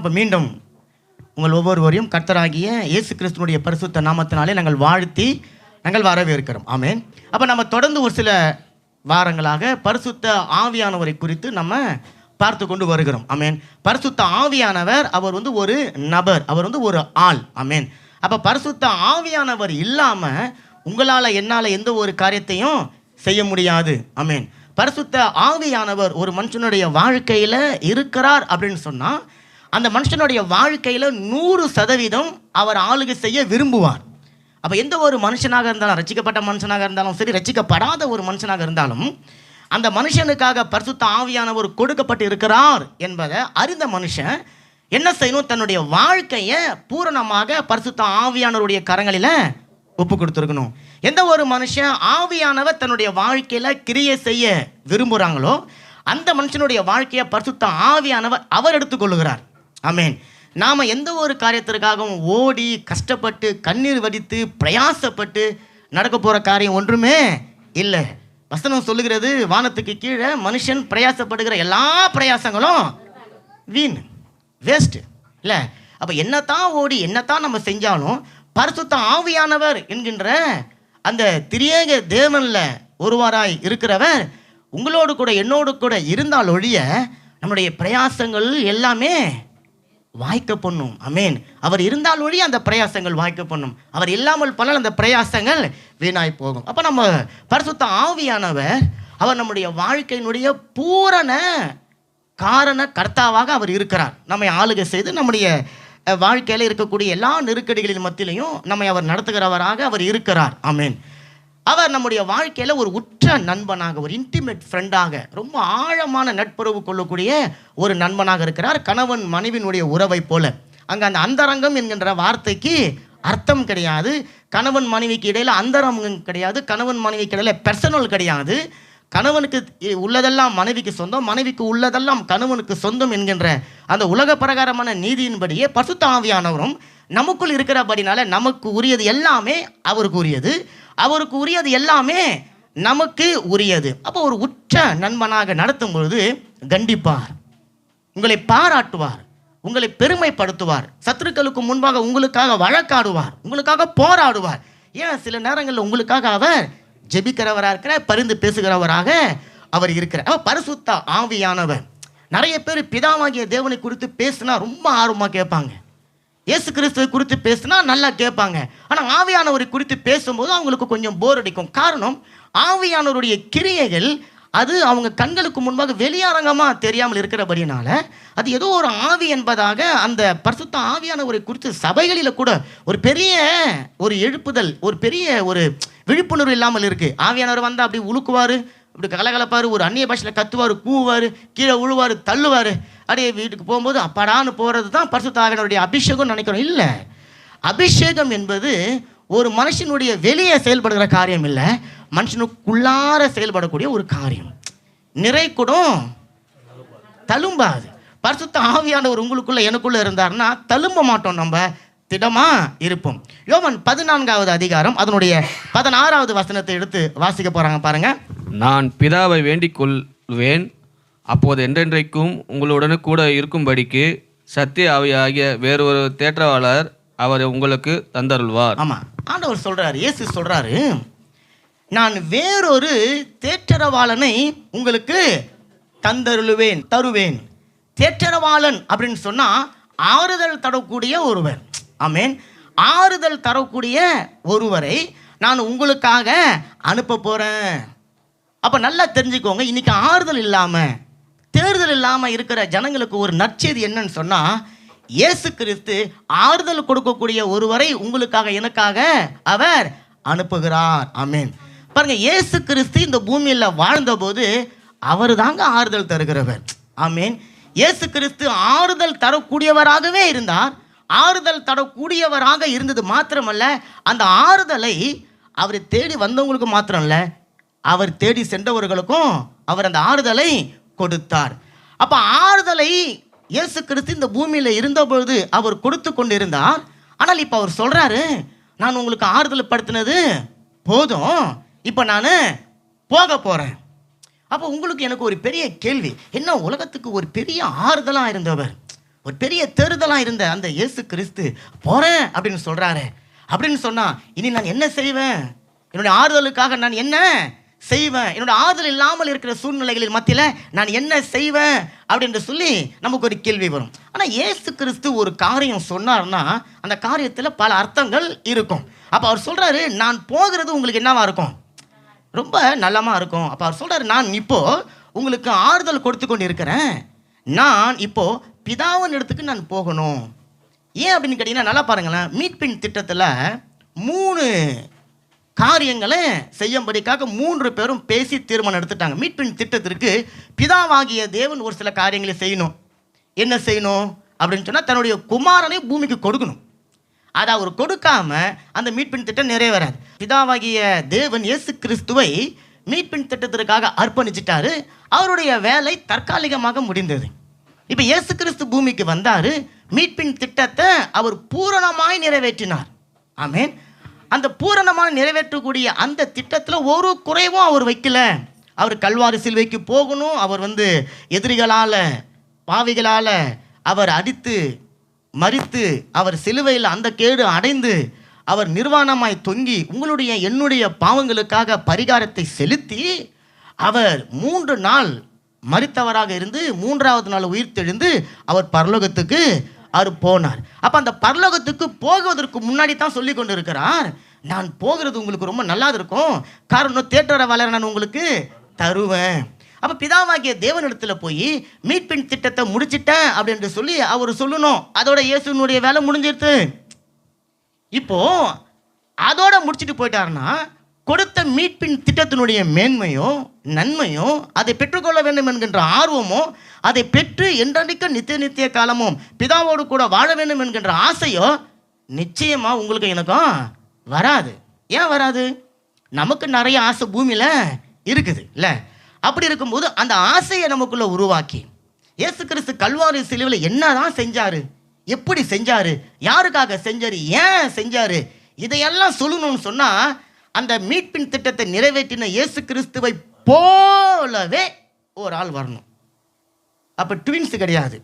அப்போ மீண்டும் உங்கள் ஒவ்வொருவரையும் கர்த்தராகிய இயேசு கிறிஸ்துனுடைய பரிசுத்த நாமத்தினாலே நாங்கள் வாழ்த்தி நாங்கள் வரவேற்கிறோம். ஆமென். அப்போ நம்ம தொடர்ந்து ஒரு சில வாரங்களாக பரிசுத்த ஆவியானவரை குறித்து நம்ம பார்த்து கொண்டு வருகிறோம். ஆமென். பரிசுத்த ஆவியானவர் அவர் ஒரு நபர், அவர் ஒரு ஆள். ஆமென். அப்போ பரிசுத்த ஆவியானவர் இல்லாமல் உங்களால் என்னால் எந்த ஒரு காரியத்தையும் செய்ய முடியாது. ஆமென். பரிசுத்த ஆவியானவர் ஒரு மனுஷனுடைய வாழ்க்கையில் இருக்கிறார் அப்படின்னு சொன்னால் அந்த மனுஷனுடைய வாழ்க்கையில் 100% அவர் ஆளுகை செய்ய விரும்புவார். அப்போ எந்த ஒரு மனுஷனாக இருந்தாலும், ரட்சிக்கப்பட்ட மனுஷனாக இருந்தாலும் சரி, ரட்சிக்கப்படாத ஒரு மனுஷனாக இருந்தாலும், அந்த மனுஷனுக்காக பரிசுத்த ஆவியானவர் கொடுக்கப்பட்டு இருக்கிறார் என்பதை அறிந்த மனுஷன் என்ன செய்யணும்? தன்னுடைய வாழ்க்கையை பூரணமாக பரிசுத்த ஆவியானவருடைய கரங்களில் ஒப்பு கொடுத்துருக்கணும். எந்த ஒரு மனுஷன் ஆவியானவர் தன்னுடைய வாழ்க்கையில் கிரியை செய்ய விரும்புகிறாங்களோ அந்த மனுஷனுடைய வாழ்க்கையை பரிசுத்த ஆவியானவர் அவர் எடுத்துக்கொள்ளுகிறார். ஆமென். நாம் எந்த ஒரு காரியத்திற்காகவும் ஓடி கஷ்டப்பட்டு கண்ணீர் வடித்து பிரயாசப்பட்டு நடக்க போகிற காரியம் ஒன்றுமே இல்லை. வசனம் சொல்லுகிறது, வானத்துக்கு கீழே மனுஷன் பிரயாசப்படுகிற எல்லா பிரயாசங்களும் வீண், வேஸ்ட்டு இல்லை. அப்போ என்னத்தான் ஓடி என்னத்தான் நம்ம செஞ்சாலும் பரிசுத்த ஆவியானவர் என்கின்ற அந்த திரியேக தேவனில் ஒருவராய் இருக்கிறவர் உங்களோடு கூட என்னோடு கூட இருந்தால் ஒழிய நம்முடைய பிரயாசங்கள் எல்லாமே வாய்க்க பண்ணும். ஆமென். அவர் இருந்தால் ஒழிய அந்த பிரயாசங்கள் வாய்க்க பண்ணும். அவர் இல்லாமல் போனால் அந்த பிரயாசங்கள் வீணாய் போகும். அப்போ நம்ம பரிசுத்த ஆவியானவர் அவர் நம்முடைய வாழ்க்கையினுடைய பூரண காரண கர்த்தாவாக அவர் இருக்கிறார். நம்மை ஆளுகை செய்து நம்முடைய வாழ்க்கையில் இருக்கக்கூடிய எல்லா நெருக்கடிகளின் மத்தியிலையும் நம்மை அவர் நடத்துகிறவராக அவர் இருக்கிறார். ஆமென். அவர் நம்முடைய வாழ்க்கையில் ஒரு உற்ற நண்பனாக, ஒரு இன்டிமேட் ஃப்ரெண்டாக, ரொம்ப ஆழமான நட்புறவு கொள்ளக்கூடிய ஒரு நண்பனாக இருக்கிறார். கணவன் மனைவியினுடைய உறவை போல. அங்கே அந்த அந்தரங்கம் என்கின்ற வார்த்தைக்கு அர்த்தம் கிடையாது. கணவன் மனைவிக்கு இடையில் அந்தரங்கம் கிடையாது. கணவன் மனைவிக்கு இடையில் பர்சனல் கிடையாது. கணவனுக்கு உள்ளதெல்லாம் மனைவிக்கு சொந்தம், மனைவிக்கு உள்ளதெல்லாம் கணவனுக்கு சொந்தம் என்கின்ற அந்த உலக பிரகாரமான நீதியின்படியே பரிசுத்த ஆவியானவரும் நமக்குள் இருக்கிறபடினால நமக்கு உரியது எல்லாமே அவருக்கு உரியது, அவருக்கு உரியது எல்லாமே நமக்கு உரியது. அப்போ ஒரு உற்ற நண்பனாக நடத்தும் பொழுது கண்டிப்பார், உங்களை பாராட்டுவார், உங்களை பெருமைப்படுத்துவார், சத்துருக்களுக்கு முன்பாக உங்களுக்காக வழக்காடுவார், உங்களுக்காக போராடுவார். ஏன் சில நேரங்களில் உங்களுக்காக அவர் ஜெபிக்கிறவராக இருக்கிற, பரிந்து பேசுகிறவராக அவர் இருக்கிறார். அவர் பரிசுத்த ஆவியானவர். நிறைய பேர் பிதாவாகிய தேவனை குறித்து பேசினா ரொம்ப ஆர்வமாக கேட்பாங்க, இயேசு கிறிஸ்துவை குறித்து பேசினா நல்லா கேட்பாங்க. ஆனால் ஆவியானவரை குறித்து பேசும்போது அவங்களுக்கு கொஞ்சம் போர் அடிக்கும். காரணம், ஆவியானவருடைய கிரியைகள் அது அவங்க கண்களுக்கு முன்பாக வெளியரங்கமாக தெரியாமல் இருக்கிறபடினால அது ஏதோ ஒரு ஆவி என்பதாக அந்த பரிசுத்த ஆவியானவரை குறித்து சபைகளில் கூட ஒரு பெரிய ஒரு எழுப்புதல், ஒரு பெரிய ஒரு விழிப்புணர்வு இல்லாமல் இருக்குது. ஆவியானவர் வந்தால் அப்படி உழுக்குவார், இப்படி கலகலப்பார், ஒரு அந்நிய பாஷையில் கத்துவார், கூவார், கீழே உழுவார், தள்ளுவார். அப்படியே வீட்டுக்கு போகும்போது அப்பாடான்னு போகிறது தான் பரிசுத்த ஆவியானவருடைய அபிஷேகம் நினைக்கிறோம். இல்லை, அபிஷேகம் என்பது ஒரு மனுஷனுடைய வெளியே செயல்படுகிற காரியம் இல்லை, மனுஷனுக்குள்ளார செயல்படக்கூடிய ஒரு காரியம். நிறை கூடும் தழும்பாது. பரிசுத்த ஆவியானவர் உங்களுக்குள்ள எனக்குள்ள இருந்தார்னா தழும்ப மாட்டோம், நம்ம திடமா இருப்போம். யோவான் 14வது அதிகாரம் அதனுடைய 16வது வசனத்தை எடுத்து வாசிக்க போறாங்க பாருங்க. நான் பிதாவை வேண்டிக் கொள்வேன், அப்போது என்றென்றைக்கும் உங்களுடன் கூட இருக்கும்படிக்கு சத்திய ஆவியாகிய வேறொரு தேற்றவாளர் அவர் உங்களுக்கு தந்தருள்வார். ஆமா, ஆண்டவர் சொல்றாரு, இயேசு சொல்றாரு, நான் வேறொரு தேற்றரவாளனை உங்களுக்கு தந்தருளுவேன், தருவேன். தேற்றரவாளன் அப்படின்னு சொன்னா ஆறுதல் தரக்கூடிய ஒருவர். ஆமென். ஆறுதல் தரக்கூடிய ஒருவரை நான் உங்களுக்காக அனுப்ப போறேன். அப்ப நல்லா தெரிஞ்சுக்கோங்க, இன்னைக்கு ஆறுதல் இல்லாம தேர்தல் இல்லாமல் இருக்கிற ஜனங்களுக்கு ஒரு நற்செய்தி என்னன்னு சொன்னால், இயேசு கிறிஸ்து ஆறுதல் கொடுக்கக்கூடிய ஒருவரை உங்களுக்காக எனக்காக அவர் அனுப்புகிறார். ஆமென். பாருங்க, இயேசு கிறிஸ்து இந்த பூமியில் வாழ்ந்தபோது அவர் தாங்க ஆறுதல் தருகிறவர். ஆமென். இயேசு கிறிஸ்து ஆறுதல் தரக்கூடியவராகவே இருந்தார். ஆறுதல் தரக்கூடியவராக இருந்தது மாத்திரமல்ல, அந்த ஆறுதலை அவர் தேடி வந்தவங்களுக்கு மாத்திரம் இல்லை, அவர் தேடி சென்றவர்களுக்கும் அவர் அந்த ஆறுதலை கொடுத்தார். அப்போ ஆறுதலை இயேசு கிறிஸ்து இந்த பூமியில் இருந்தபொழுது அவர் கொடுத்து கொண்டிருந்தார். ஆனால் இப்போ அவர் சொல்கிறாரு, நான் உங்களுக்கு ஆறுதல் படுத்தினது போதும், இப்போ நான் போக போகிறேன். அப்போ உங்களுக்கு எனக்கு ஒரு பெரிய கேள்வி, என்ன உலகத்துக்கு ஒரு பெரிய ஆறுதலாக இருந்தவர், ஒரு பெரிய தேறுதலாக இருந்த அந்த இயேசு கிறிஸ்து போகிறேன் அப்படின்னு சொல்கிறாரு. அப்படின்னு சொன்னால் இனி நான் என்ன செய்வேன்? என்னுடைய ஆறுதலுக்காக நான் என்ன செய்வேன்? என்னோட ஆறுதல் இல்லாமல் இருக்கிற சூழ்நிலைகளின் மத்தியில் நான் என்ன செய்வேன் அப்படின்னு சொல்லி நமக்கு ஒரு கேள்வி வரும். ஆனால் இயேசு கிறிஸ்து ஒரு காரியம் சொன்னார்னா அந்த காரியத்தில் பல அர்த்தங்கள் இருக்கும். அப்போ அவர் சொல்கிறாரு, நான் போகிறது உங்களுக்கு என்னவா இருக்கும்? ரொம்ப நல்லமா இருக்கும். அப்போ அவர் சொல்கிறாரு, நான் இப்போது உங்களுக்கு ஆறுதல் கொடுத்து கொண்டு இருக்கிறேன். நான் இப்போது பிதாவின் இடத்துக்கு நான் போகணும். ஏன் அப்படின்னு கேட்டிங்கன்னா, நல்லா பாருங்களேன், மீட்பின் திட்டத்தில் 3 காரியங்களை செய்யும்படிக்காக 3 பேரும் பேசி தீர்மானம் எடுத்துட்டாங்க. மீட்பின் திட்டத்திற்கு பிதாவாகிய தேவன் ஒரு சில காரியங்களை செய்யணும். என்ன செய்யணும் அப்படின்னு சொன்னால், தன்னுடைய குமாரனை பூமிக்கு கொடுக்கணும். அதை அவர் கொடுக்காம அந்த மீட்பின் திட்டம் நிறைவேறாது. பிதாவாகிய தேவன் இயேசு கிறிஸ்துவை மீட்பின் திட்டத்திற்காக அர்ப்பணிச்சிட்டாரு. அவருடைய வேலை தற்காலிகமாக முடிந்தது. இப்போ இயேசு கிறிஸ்து பூமிக்கு வந்தார். மீட்பின் திட்டத்தை அவர் பூரணமாய் நிறைவேற்றினார். ஆமென். அந்த பூரணமாக நிறைவேற்றக்கூடிய அந்த திட்டத்தில் ஒரு குறைவும் அவர் வைக்கல. அவர் கல்வாரி சிலுவைக்கு போகணும். அவர் எதிரிகளால் பாவிகளால் அவர் அடித்து மரித்து அவர் சிலுவையில் அந்த கேடு அடைந்து அவர் நிர்வாணமாய் தொங்கி உங்களுடைய என்னுடைய பாவங்களுக்காக பரிகாரத்தை செலுத்தி அவர் 3 நாள் மரித்தவராக இருந்து 3ஆவது நாள் உயிர்த்தெழுந்து அவர் பரலோகத்துக்கு அவர் போனார். அப்போ அந்த பரலோகத்துக்கு போகுவதற்கு முன்னாடி தான் சொல்லி கொண்டு இருக்கிறார், நான் போகிறது உங்களுக்கு ரொம்ப நல்லா இருக்கும், காரணம் தேற்றரவாளரை நான் உங்களுக்கு தருவேன். அப்போ பிதாவாகிய தேவனிடத்தில் போய் மீட்பின் திட்டத்தை முடிச்சிட்டேன் அப்படின்னு சொல்லி அவர் சொல்லணும். அதோட இயேசுனுடைய வேலை முடிஞ்சிருது. இப்போ அதோட முடிச்சுட்டு போயிட்டாருன்னா கொடுத்த மீட்பின் திட்டத்தினுடைய மேன்மையும் நன்மையும் அதை பெற்றுக்கொள்ள வேண்டும் என்கின்ற ஆர்வமோ அதை பெற்று என்றைக்கும் நித்திய காலமும் பிதாவோடு கூட வாழ வேண்டும் என்கின்ற ஆசையோ நிச்சயமா உங்களுக்கு எனக்கும் வராது. ஏன் வராது? நமக்கு நிறைய ஆசை பூமியில் இருக்குது இல்லை? அப்படி இருக்கும்போது அந்த ஆசையை நமக்குள்ள உருவாக்கி இயேசு கிறிஸ்து கல்வாரி சிலுவையில் என்னதான் செஞ்சாரு, எப்படி செஞ்சாரு, யாருக்காக செஞ்சாரு, ஏன் செஞ்சாரு, இதையெல்லாம் சொல்லணும்னு சொன்னா அந்த மீட்பின் திட்டத்தை நிறைவேற்றின இயேசு கிறிஸ்துவை போலவே ஒரு ஆள் வரணும். அப்ப ட்வின்ஸ் கிடையாது.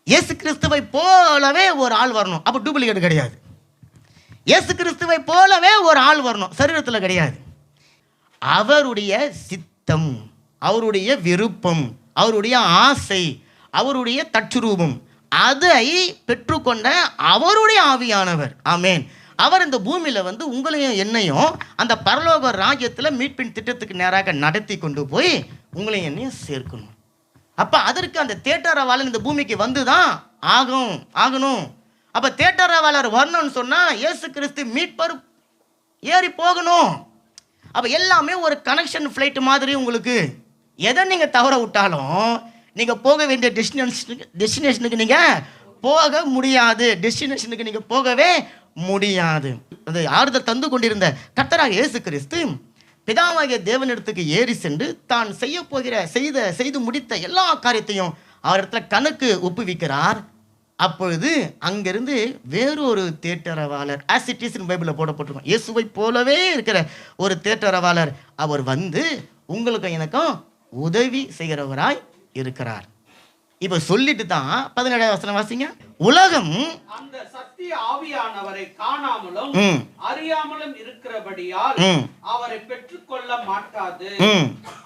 இயேசு கிறிஸ்துவை போலவே ஒரு ஆள் வரணும். அப்ப டூப்ளிகேட் கிடையாது. இயேசு கிறிஸ்துவை போலவே ஒரு ஆள் வரணும், சரீரத்தில் கிடையாது. அவருடைய சித்தம், அவருடைய விருப்பம், அவருடைய ஆசை, அவருடைய தற்சுரூபம், அதை பெற்றுக்கொண்ட அவருடைய ஆவியானவர். ஆமென். அவர் இந்த பூமியில் உங்களையும் என்னையும் அந்த பரலோக ராஜ்யத்தில் மீட்பின் திட்டத்துக்கு நேராக நடத்தி கொண்டு போய் உங்களையும் என்னையும் சேர்க்கணும். அப்போ அதற்கு அந்த தேட்டரவாளர் இந்த பூமிக்கு தான் ஆகணும். அப்போ தேட்டரவாளர் வரணும்னு சொன்னால் இயேசு கிறிஸ்து மீட்பர் ஏறி போகணும். அப்போ எல்லாமே ஒரு கனெக்ஷன் ஃப்ளைட் மாதிரி. உங்களுக்கு எதை நீங்கள் தவற விட்டாலும் நீங்கள் போக வேண்டிய டெஸ்டினேஷனுக்கு நீங்கள் போக முடியாது. டெஸ்டினேஷனுக்கு நீங்கள் போகவே முடியாது. அது ஆறுதல் தந்து கொண்டிருந்த கர்த்தராகிய இயேசு கிறிஸ்து பிதாவாகிய தேவனிடத்துக்கு ஏறி சென்று தான் செய்து முடித்த எல்லா காரியத்தையும் அவரிடத்துல கணக்கு ஒப்புவிக்கிறார். அப்பொழுது அங்கிருந்து வேறொரு தேற்றரவாளர், ஆஸ் இட் இஸ் பைபிளில் போடப்பட்டிருக்கும், இயேசுவை போலவே இருக்கிற ஒரு தேற்றரவாளர் அவர் உங்களுக்கு எனக்கும் உதவி செய்கிறவராய் இருக்கிறார். இப்ப சொல்லிட்டு தான் 17ஆவது வசனம் வாசிங்க. உலகம் அந்த சத்திய ஆவியானவரை காணாமலும் அறியாமலும் இருக்கிறபடியால் அவரை பெற்றுக்கொள்ள மாட்டாது.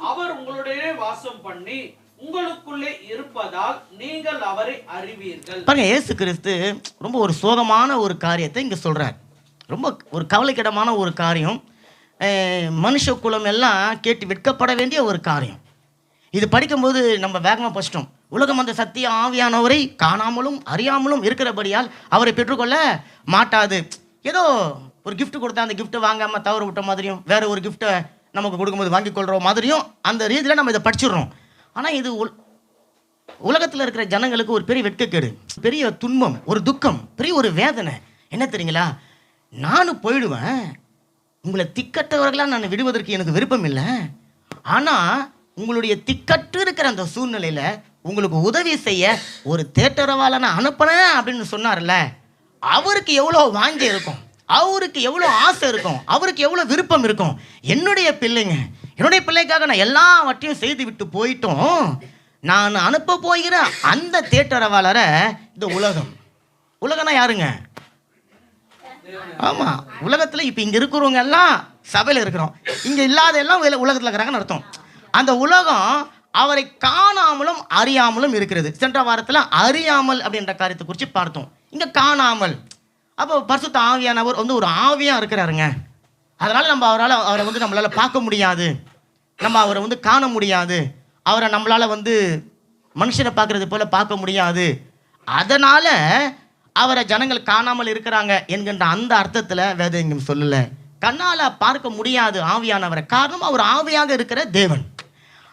அவர் உங்களுடைய வாசம் பண்ணி உங்களுக்குள்ளே இருப்பதால் நீங்கள் அவரை அறிவீர்கள். பாருங்க, இயேசு கிறிஸ்து ரொம்ப ஒரு சோகமான ஒரு காரியத்தை இங்க சொல்றார். ரொம்ப ஒரு கவலைக்கிடமான ஒரு காரியம். மனுஷ குலம் எல்லாம் கேட்டு வெட்கப்பட வேண்டிய ஒரு காரியம். இது படிக்கும்போது நம்ம வேகமாக படிச்சிட்டோம். உலகம் அந்த சத்திய ஆவியானவரை காணாமலும் அறியாமலும் இருக்கிறபடியால் அவரை பெற்றுக்கொள்ள மாட்டாது. ஏதோ ஒரு கிஃப்ட் கொடுத்தா அந்த கிஃப்ட்டை வாங்காமல் தவற விட்ட மாதிரியும், வேற ஒரு கிஃப்ட்டை நமக்கு கொடுக்கும்போது வாங்கி கொள்கிற மாதிரியும் அந்த ரீதியில் நம்ம இதை படிச்சிடுறோம். ஆனால் இது உலகத்தில் இருக்கிற ஜனங்களுக்கு ஒரு பெரிய வெட்கக்கேடு, பெரிய துன்பம், ஒரு துக்கம், பெரிய ஒரு வேதனை. என்ன தெரியுங்களா? நானும் போயிடுவேன், உங்களை திக்கற்றவர்களாக நான் விடுவதற்கு எனக்கு விருப்பம் இல்லை. ஆனால் உங்களுடைய திக்கற்று இருக்கிற அந்த சூழ்நிலையில் உங்களுக்கு உதவி செய்ய ஒரு தேட்டரவாளனை அனுப்பினேன் அப்படின்னு சொன்னார்ல, அவருக்கு எவ்வளோ வாஞ்சை இருக்கும், அவருக்கு எவ்வளோ ஆசை இருக்கும், அவருக்கு எவ்வளோ விருப்பம் இருக்கும். என்னுடைய பிள்ளைக்காக நான் எல்லாவற்றையும் செய்து விட்டு போயிட்டோம், நான் அனுப்ப போகிற அந்த தேற்றரவாளரை இந்த உலகம்னா யாருங்க? ஆமா, உலகத்துல இப்ப இங்க இருக்கிறவங்க எல்லாம் சபையில இருக்கிறோம், இங்க இல்லாத எல்லாம் உலகத்துல இருக்கிறாங்கன்னு அர்த்தம். அந்த உலகம் அவரை காணாமலும் அறியாமலும் இருக்கிறது. சென்ற வாரத்துல அறியாமல் அப்படின்ற காரியத்தை குறித்து பார்த்தோம். இங்க காணாமல். அப்போ பரிசுத்த ஆவியானவர் ஒரு ஆவியா இருக்கிறாருங்க. அதனால நம்ம அவரை நம்மளால பார்க்க முடியாது, நம்ம அவரை காண முடியாது, அவரை நம்மளால மனுஷனை பார்க்கறது போல பார்க்க முடியாது. அதனால அவரை ஜனங்கள் காணாமல் இருக்கிறாங்க என்கின்ற அந்த அர்த்தத்தில் வேதம் எங்கும் சொல்லலை. கண்ணால் பார்க்க முடியாது ஆவியானவரை. காரணம், அவர் ஆவியாக இருக்கிற தேவன்,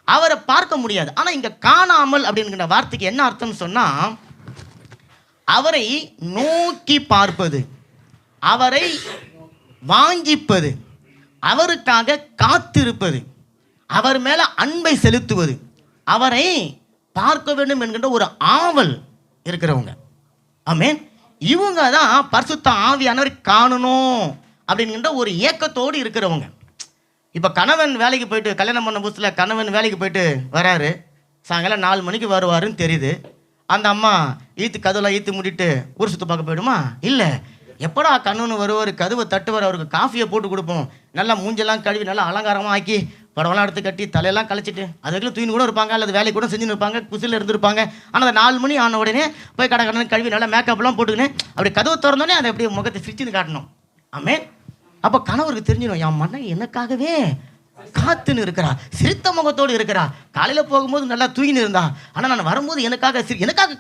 அவரை பார்க்க முடியாது. ஆனால் இங்கே காணாமல் அப்படிங்கிற வார்த்தைக்கு என்ன அர்த்தம் சொன்னால், அவரை நோக்கி பார்ப்பது, அவரை வாஞ்சிப்பது, அவருக்காக காத்திருப்பது, அவர் மேலே அன்பை செலுத்துவது, அவரை பார்க்க வேண்டும் என்கின்ற ஒரு ஆவல் இருக்கிறவங்க. ஆமென். இவங்க தான் பரிசுத்த ஆவியானவர் காணணும் அப்படிங்கிற ஒரு ஏக்கத்தோடு இருக்கிறவங்க. இப்போ கணவன் வேலைக்கு போயிட்டு, கல்யாணம் பண்ண புதுசில் கணவன் வேலைக்கு போயிட்டு வராரு, சாயங்காலம் 4 மணிக்கு வருவாருன்னு தெரியுது. அந்த அம்மா கதவுலாம் ஈத்து மூடிட்டு ஊர் சுற்று பார்க்க போயிடுமா? இல்லை, எப்படா கணவன் வருவார், கதவை தட்டுவார், அவருக்கு காஃபியை போட்டு கொடுப்போம், நல்லா மூஞ்செல்லாம் கழுவி நல்லா அலங்காரமாக ஆக்கி படவெல்லாம் எடுத்து கட்டி தலையெல்லாம் கழிச்சிட்டு அதுக்குள்ள தூயின் கூட இருப்பாங்க, அல்லது வேலை கூட செஞ்சுன்னு இருப்பாங்க, குசில் இருந்திருப்பாங்க. ஆனால் அந்த 4 மணி ஆன உடனே போய் கடை கழுவி நல்லா மேக்கப்லாம் போட்டுக்கினேன் அப்படி கதவு திறந்தோடனே அதை அப்படியே முகத்தை சிரிச்சுன்னு காட்டணும். ஆமென். அப்போ கணவருக்கு தெரிஞ்சிடும், என் மனைவி எனக்காகவே காத்துன்னு இருக்கிறா, சிரித்த முகத்தோடு இருக்கிறா, காலையில் போகும்போது நல்லா தூங்கின்னு இருந்தா, ஆனால் நான் வரும்போது எனக்காக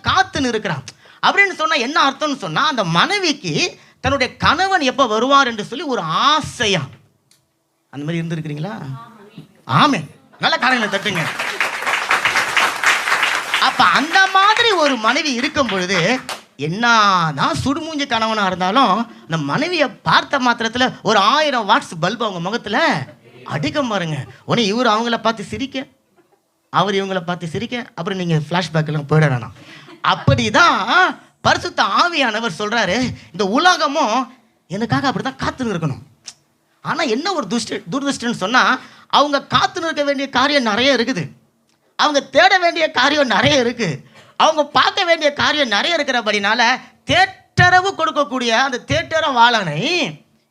காத்துன்னு இருக்கிறான் அப்படின்னு சொன்னால் என்ன அர்த்தம்னு சொன்னால், அந்த மனைவிக்கு தன்னுடைய கணவன் எப்போ வருவார் என்று சொல்லி ஒரு ஆசையா. அந்த மாதிரி இருந்திருக்கிறீங்களா? ஆமென். நல்ல காரியங்களை தட்டுங்க. அப்ப அந்த மாதிரி ஒரு மனைவி இருக்கும் பொழுது, என்னதான் சுடுமூஞ்சி கணவனா இருந்தாலும் அந்த மனைவியை பார்த்த மாத்திரத்துல ஒரு 1000 வாட்ஸ் பல்பு அவங்க முகத்துல அடிக்க பாருங்க. உடனே இவர் அவங்கள பார்த்து சிரிக்க, அவர் இவங்களை பார்த்து சிரிக்க, அப்புறம் நீங்க பிளாஷ்பேக்கெல்லாம் போயிட வேணாம். அப்படிதான் பரிசுத்த ஆவியானவர் சொல்றாரு, இந்த உலகமும் எனக்காக அப்படிதான் காத்துன்னு இருக்கணும். ஆனா என்ன ஒரு துரதிருஷ்டம்னு சொன்னா, அவங்க காத்துன்னு இருக்க வேண்டிய காரியம் நிறைய இருக்குது, அவங்க தேட வேண்டிய காரியம் நிறைய இருக்கு, அவங்க பார்க்க வேண்டிய காரியம் நிறைய இருக்கிறபடினால தேற்றரவு கொடுக்கக்கூடிய அந்த தேற்றரவாளனை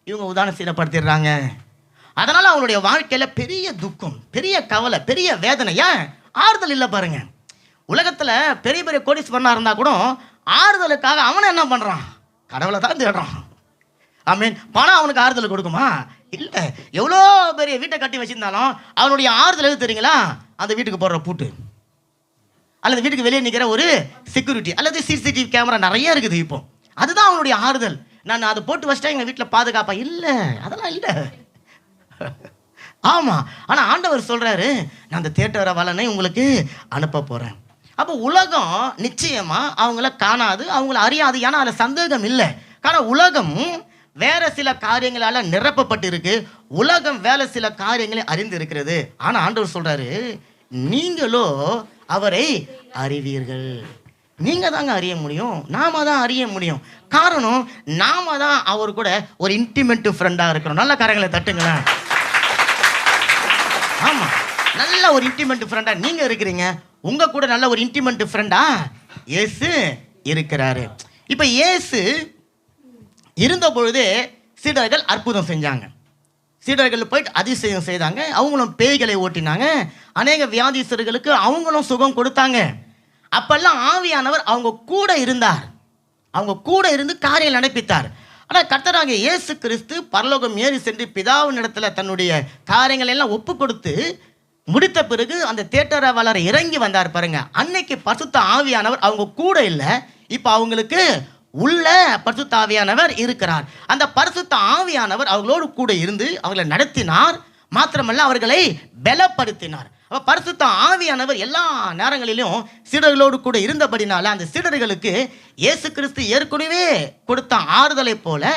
இவங்க உதாரணப்படுத்திடுறாங்க. அதனால அவங்களுடைய வாழ்க்கையில பெரிய துக்கம், பெரிய கவலை, பெரிய வேதனை. ஏன் ஆறுதல் இல்லை பாருங்க. உலகத்துல பெரிய பெரிய கோடீஸ்வரனா இருந்தா கூட ஆறுதலுக்காக அவனை என்ன பண்றான்? கடவுளை தான் தேடுறான். ஆமென். பணம் அவனுக்கு ஆறுதல் கொடுக்குமா? இல்லை. எவ்வளோ பெரிய வீட்டை கட்டி வச்சிருந்தாலும் அவனுடைய ஆறுதல் எது தெரியுங்களா? அந்த வீட்டுக்கு போடுற பூட்டு, அல்லது வீட்டுக்கு வெளியே நிற்கிற ஒரு செக்யூரிட்டி, அல்லது சிசிடிவி கேமரா நிறைய இருக்குது இப்போ. அதுதான் அவனுடைய ஆறுதல். நான் அதை போட்டு வச்சிட்டா எங்கள் வீட்டில் பாதுகாப்பா? இல்லை, அதெல்லாம் இல்லை. ஆமாம். ஆனால் ஆண்டவர் சொல்கிறாரு, நான் அந்த தேற்றரவாளனை உங்களுக்கு அனுப்ப போகிறேன். அப்போ உலகம் நிச்சயமாக அவங்கள காணாது, அவங்கள அறியாது. ஏன்னா அதில் சந்தேகம் இல்லை. காரணம், உலகம் வேற சில காரியங்களால் நிரப்பப்பட்டு இருக்கு, உலகம் வேற சில காரியங்களை அறிந்து இருக்கிறது. ஆனால் ஆண்டவர் சொல்கிறாரு, நீங்களோ அவரை அறிவீர்கள். நீங்க தாங்க அறிய முடியும், நாம தான் அறிய முடியும். காரணம், நாம தான் அவர் கூட ஒரு இன்டிமேட் ஃப்ரெண்டா இருக்கிறோம். நல்ல காரியங்களை தட்டுங்களேன். ஆமா, நல்ல ஒரு இன்டிமேட் ஃப்ரெண்டா நீங்க இருக்கிறீங்க. உங்க கூட நல்ல ஒரு இன்டிமேட் ஃப்ரெண்டா இயேசு இருக்கிறாரு. இப்ப இயேசு இருந்த பொழுது சீடர்கள் அற்புதம் செஞ்சாங்க, சீடர்கள் போயிட்டு அதிசயம் செய்தாங்க, அவங்களும் பேய்களை ஓட்டினாங்க, அநேக வியாதிஸ்தர்களுக்கு அவங்களும் சுகம் கொடுத்தாங்க. அப்பெல்லாம் ஆவியானவர் அவங்க கூட இருந்தார், அவங்க கூட இருந்து காரியம் நடப்பித்தார். ஆனால் கர்த்தராகிய இயேசு கிறிஸ்து பரலோகம் ஏறி சென்று பிதாவின் இடத்துல தன்னுடைய காரியங்களை எல்லாம் ஒப்பு கொடுத்து முடித்த பிறகு அந்த தேற்றரவாளர் இறங்கி வந்தார் பாருங்க. அன்னைக்கு பரிசுத்த ஆவியானவர் அவங்க கூட இல்லை, இப்போ அவங்களுக்கு உள்ள பரிசுத்த ஆவியானவர் இருக்கிறார். அந்த பரிசுத்த ஆவியானவர் அவர்களோடு கூட இருந்து அவர்களை நடத்தினார், மாத்திரமல்ல அவர்களை பலப்படுத்தினார். அப்போ பரிசுத்த ஆவியானவர் எல்லா நேரங்களிலும் சீடர்களோடு கூட இருந்தபடினால அந்த சீடர்களுக்கு இயேசு கிறிஸ்து ஏற்கனவே கொடுத்த ஆறுதலை போல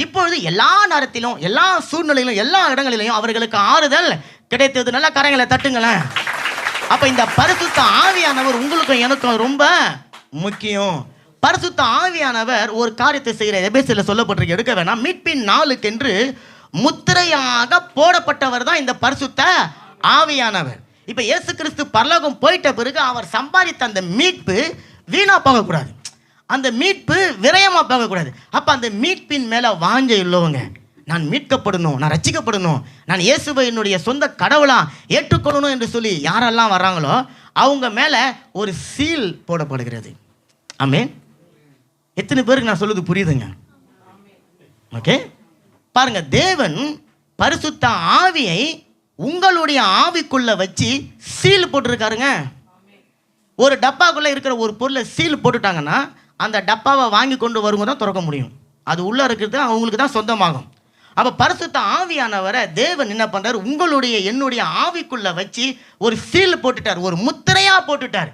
இப்பொழுது எல்லா நேரத்திலும், எல்லா சூழ்நிலையிலும், எல்லா இடங்களிலும் அவர்களுக்கு ஆறுதல் கிடைத்தது. நல்ல கரங்களை தட்டுங்களேன். அப்ப இந்த பரிசுத்த ஆவியானவர் உங்களுக்கும் எனக்கும் ரொம்ப முக்கியம். பரிசுத்த ஆவியானவர் ஒரு காரியத்தை செய்கிற எபேசியரில் சொல்லப்பட்டிருக்கு, எடுக்க வேணாம். மீட்பின் நாளுக்கென்று முத்திரையாக போடப்பட்டவர் தான் இந்த பரிசுத்த ஆவியானவர். இப்போ இயேசு கிறிஸ்து பரலோகம் போயிட்ட பிறகு அவர் சம்பாதித்த அந்த மீட்பு வீணாக போகக்கூடாது, அந்த மீட்பு விரயமாக போகக்கூடாது. அப்போ அந்த மீட்பின் மேலே வாஞ்சை உள்ளவங்க, நான் மீட்கப்படணும், நான் ரட்சிக்கப்படணும், நான் இயேசுவை என்னுடைய சொந்த கடவுளாக ஏற்றுக்கொள்ளணும் என்று சொல்லி யாரெல்லாம் வர்றாங்களோ அவங்க மேலே ஒரு சீல் போடப்படுகிறது. ஆமென். எத்தனை பேருக்கு நான் சொல்லுது புரியுதுங்க? ஓகே, பாருங்க, தேவன் பரிசுத்த ஆவியை உங்களுடைய ஆவிக்குள்ள வச்சு சீல் போட்டிருக்காருங்க. ஒரு டப்பாக்குள்ள இருக்கிற ஒரு பொருளை சீல் போட்டுட்டாங்கன்னா அந்த டப்பாவை வாங்கி கொண்டு வரும்போது தான் திறக்க முடியும். அது உள்ள இருக்கிறது அவங்களுக்கு தான் சொந்தமாகும். அப்போ பரிசுத்த ஆவியானவரை தேவன் என்ன பண்றாரு, உங்களுடைய என்னுடைய ஆவிக்குள்ள வச்சு ஒரு சீல் போட்டுட்டார், ஒரு முத்திரையா போட்டுட்டார்.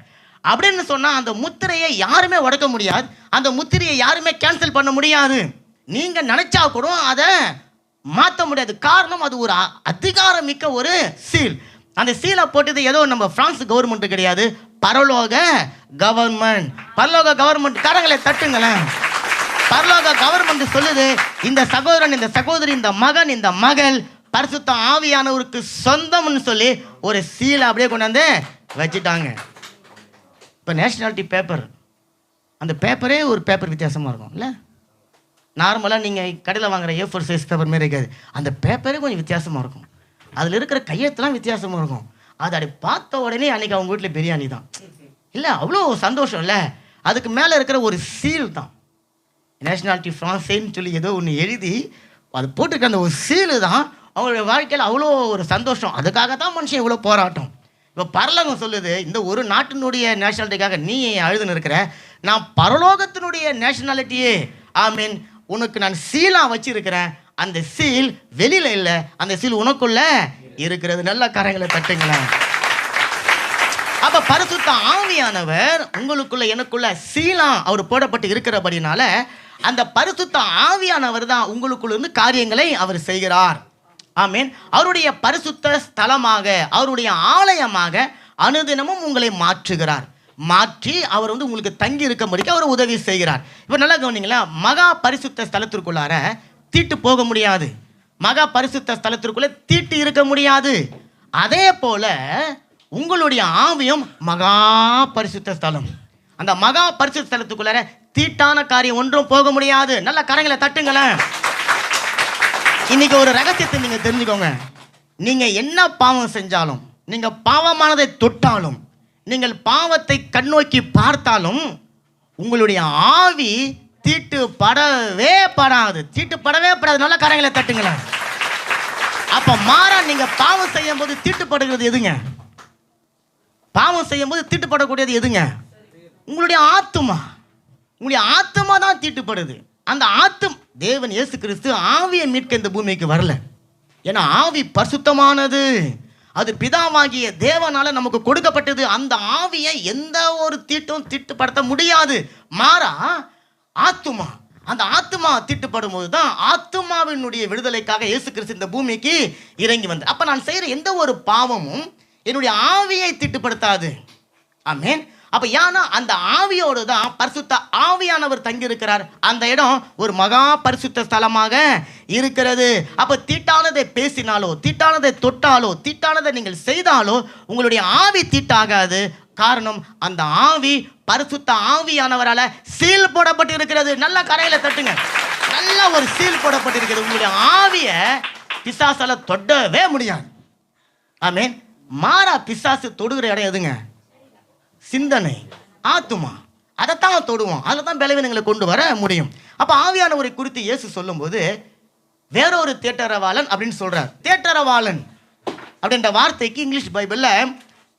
அப்படின்னு சொன்னா அந்த முத்திரையை யாருமே உடைக்க முடியாது, அந்த முத்திரையை யாருமே கேன்சல் பண்ண முடியாது. நீங்க நினைச்சா கூட அதை மாற்ற முடியாது. காரணம், அது ஒரு அதிகாரம் மிக்க ஒரு சீல். அந்த சீலை போட்டது ஏதோ நம்ம பிரான்ஸ் கவர்மெண்ட் கிடையாது, பரலோக கவர்மெண்ட். பரலோக கவர்மெண்ட் காரங்களை தட்டுங்களேன். பரலோக கவர்மெண்ட் சொல்லுது, இந்த சகோதரன், இந்த சகோதரி, இந்த மகன், இந்த மகள் பரிசுத்த ஆவியானவருக்கு சொந்தம்னு சொல்லி ஒரு சீலை அப்படியே கொண்டாந்து வச்சுட்டாங்க. இப்போ நேஷனாலிட்டி பேப்பர், அந்த பேப்பரே ஒரு பேப்பர் வித்தியாசமாக இருக்கும் இல்லை? நார்மலாக நீங்கள் கடையில் வாங்குற A4 சைஸ் பேப்பர் மாரி இருக்காது, அந்த பேப்பரே கொஞ்சம் வித்தியாசமாக இருக்கும். அதில் இருக்கிற கையெழுத்துலாம் வித்தியாசமாக இருக்கும். அதை அப்படி பார்த்த உடனே அன்றைக்கி அவங்க வீட்டில் பிரியாணி தான் இல்லை, அவ்வளோ சந்தோஷம் இல்லை? அதுக்கு மேலே இருக்கிற ஒரு சீல் தான் நேஷனாலிட்டி ஃப்ரான்ஸேன்னு சொல்லி ஏதோ ஒன்று எழுதி அது போட்டுருக்க அந்த ஒரு சீலு தான் அவங்களுடைய வாழ்க்கையில் அவ்வளோ ஒரு சந்தோஷம். அதுக்காக தான் மனுஷன் இவ்வளோ போராட்டம். இப்போ பரலோகம் சொல்லுது, இந்த ஒரு நாட்டினுடைய நேஷனாலிட்டிக்காக நீ எழுதுன்னு இருக்கிற, நான் பரலோகத்தினுடைய நேஷனாலிட்டியே ஆமீன் உனக்கு நான் சீலாக வச்சிருக்கிறேன். அந்த சீல் வெளியில் இல்லை, அந்த சீல் உனக்குள்ள இருக்கிறது. நல்ல கரங்களை தட்டுங்களேன். அப்போ பரிசுத்த ஆவியானவர் உங்களுக்குள்ள எனக்குள்ள சீலா அவர் போடப்பட்டு இருக்கிறபடினால அந்த பரிசுத்த ஆவியானவர் தான் உங்களுக்குள்ள இருந்து காரியங்களை அவர் செய்கிறார். ஆமீன். அவருடைய பரிசுத்த ஸ்தலமாக, அவருடைய ஆலயமாக அனுதினமும் உங்களை மாற்றுகிறார். மாற்றி அவர் வந்து உங்களுக்கு தங்கி இருக்கும்படிக்கு அவர் உதவி செய்கிறார். இப்போ நல்லா கவனிங்களா, மகா பரிசுத்த ஸ்தலத்திற்குள்ளார தீட்டு போக முடியாது, மகா பரிசுத்த ஸ்தலத்திற்குள்ள தீட்டு இருக்க முடியாது. அதே போல உங்களுடைய ஆவியும் மகா பரிசுத்த ஸ்தலம். அந்த மகா பரிசுத்த ஸ்தலத்துக்குள்ளார தீட்டான காரியம் ஒன்றும் போக முடியாது. நல்ல கரங்களை தட்டுங்களேன். இன்னைக்கு ஒரு ரகசியத்தை நீங்க தெரிஞ்சுக்கோங்க. நீங்க என்ன பாவம் செஞ்சாலும், நீங்க பாவமானதை தொட்டாலும், நீங்கள் பாவத்தை கண்ணோக்கி பார்த்தாலும் உங்களுடைய ஆவி தீட்டு படவே படாது, தீட்டு படவே படாது. நல்ல கரங்களை தட்டுங்களேன். அப்ப மாறா நீங்க பாவம் செய்யும் போது தீட்டுப்படுகிறது எதுங்க? பாவம் செய்யும் போது தீட்டுப்படக்கூடியது எதுங்க? உங்களுடைய ஆத்துமா. உங்களுடைய ஆத்துமா தான் தீட்டுப்படுது. அந்த தேவன் இயேசு கிறிஸ்து ஆவியை மீட்க இந்த பூமிக்கு வரல. ஏன்னா ஆவி பரிசுத்தமானது, அது பிதாவாகிய தேவனால நமக்கு கொடுக்கப்பட்டது. அந்த ஆவியை எந்த ஒரு தீட்டும் தீட்டுப்படுத்த முடியாது. மாறா ஆத்துமா, அந்த ஆத்துமா தீட்டுப்படும் போது தான் ஆத்துமாவினுடைய விடுதலைக்காக இயேசு கிறிஸ்து இந்த பூமிக்கு இறங்கி வந்தார். அப்ப நான் செய்யற எந்த ஒரு பாவமும் என்னுடைய ஆவியை தீட்டுப்படுத்தாது. ஆமென். அப்ப ஏன்னா அந்த ஆவியோடு தான் பரிசுத்த ஆவியானவர் தங்கி இருக்கிறார். அந்த இடம் ஒரு மகா பரிசுத்த ஸ்தலமாக இருக்கிறது. அப்ப தீட்டானதை பேசினாலோ, தீட்டானதை தொட்டாலோ, தீட்டானதை நீங்கள் செய்தாலோ உங்களுடைய ஆவி தீட்டாகாது. காரணம், அந்த ஆவி பரிசுத்த ஆவியானவரால சீல் போடப்பட்டு இருக்கிறது. நல்ல கரையில தட்டுங்க. நல்ல ஒரு சீல் போடப்பட்டு இருக்கிறது. உங்களுடைய ஆவியை பிசாசால தொடவே முடியாது. ஆமென். மாறா பிசாசு தொடுகிற இடம் எதுங்க? சிந்தனை, ஆத்துமா. அதைத்தான் தொடுவோம், அதில் தான் பலவீனங்களை கொண்டு வர முடியும். அப்போ ஆவியானவரை குறித்து இயேசு சொல்லும்போது வேறொரு தேற்றரவாளன் அப்படின்னு சொல்றார். தேற்றரவாளன் அப்படின்ற வார்த்தைக்கு இங்கிலீஷ் பைபிளில்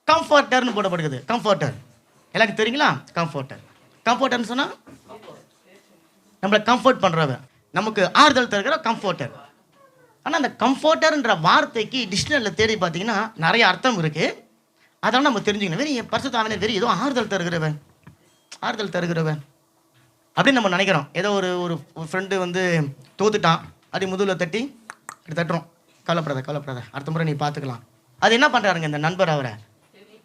கம்ஃபர்டர்னு போடப்படுகிறது. கம்ஃபர்டர் எல்லாருக்கும் தெரியுங்களா? கம்ஃபர்டர், கம்ஃபர்டர்னு சொன்னால் நம்மளை கம்ஃபர்ட் பண்ணுறவன், நமக்கு ஆறுதல் தருகிற கம்ஃபர்டர். ஆனால் அந்த கம்ஃபர்டர்ன்ற வார்த்தைக்கு டிக்ஷனரியில் தேடி பார்த்தீங்கன்னா நிறைய அர்த்தம் இருக்குது. அதெல்லாம் நம்ம தெரிஞ்சுக்கணும். வெறும் பரிசுத்த ஆவியானவர் வெறும் ஏதோ ஆறுதல் தருகிறவன், ஆறுதல் தருகிறவன் அப்படின்னு நம்ம நினைக்கிறோம். ஏதோ ஒரு ஃப்ரெண்டு வந்து தோத்துட்டான், அப்படி முதுகில் தட்டி அப்படி தட்டுறோம், கவலைப்படாத அடுத்த முறை நீ பார்த்துக்கலாம். அது என்ன பண்ணுறாருங்க இந்த நண்பர்? அவரை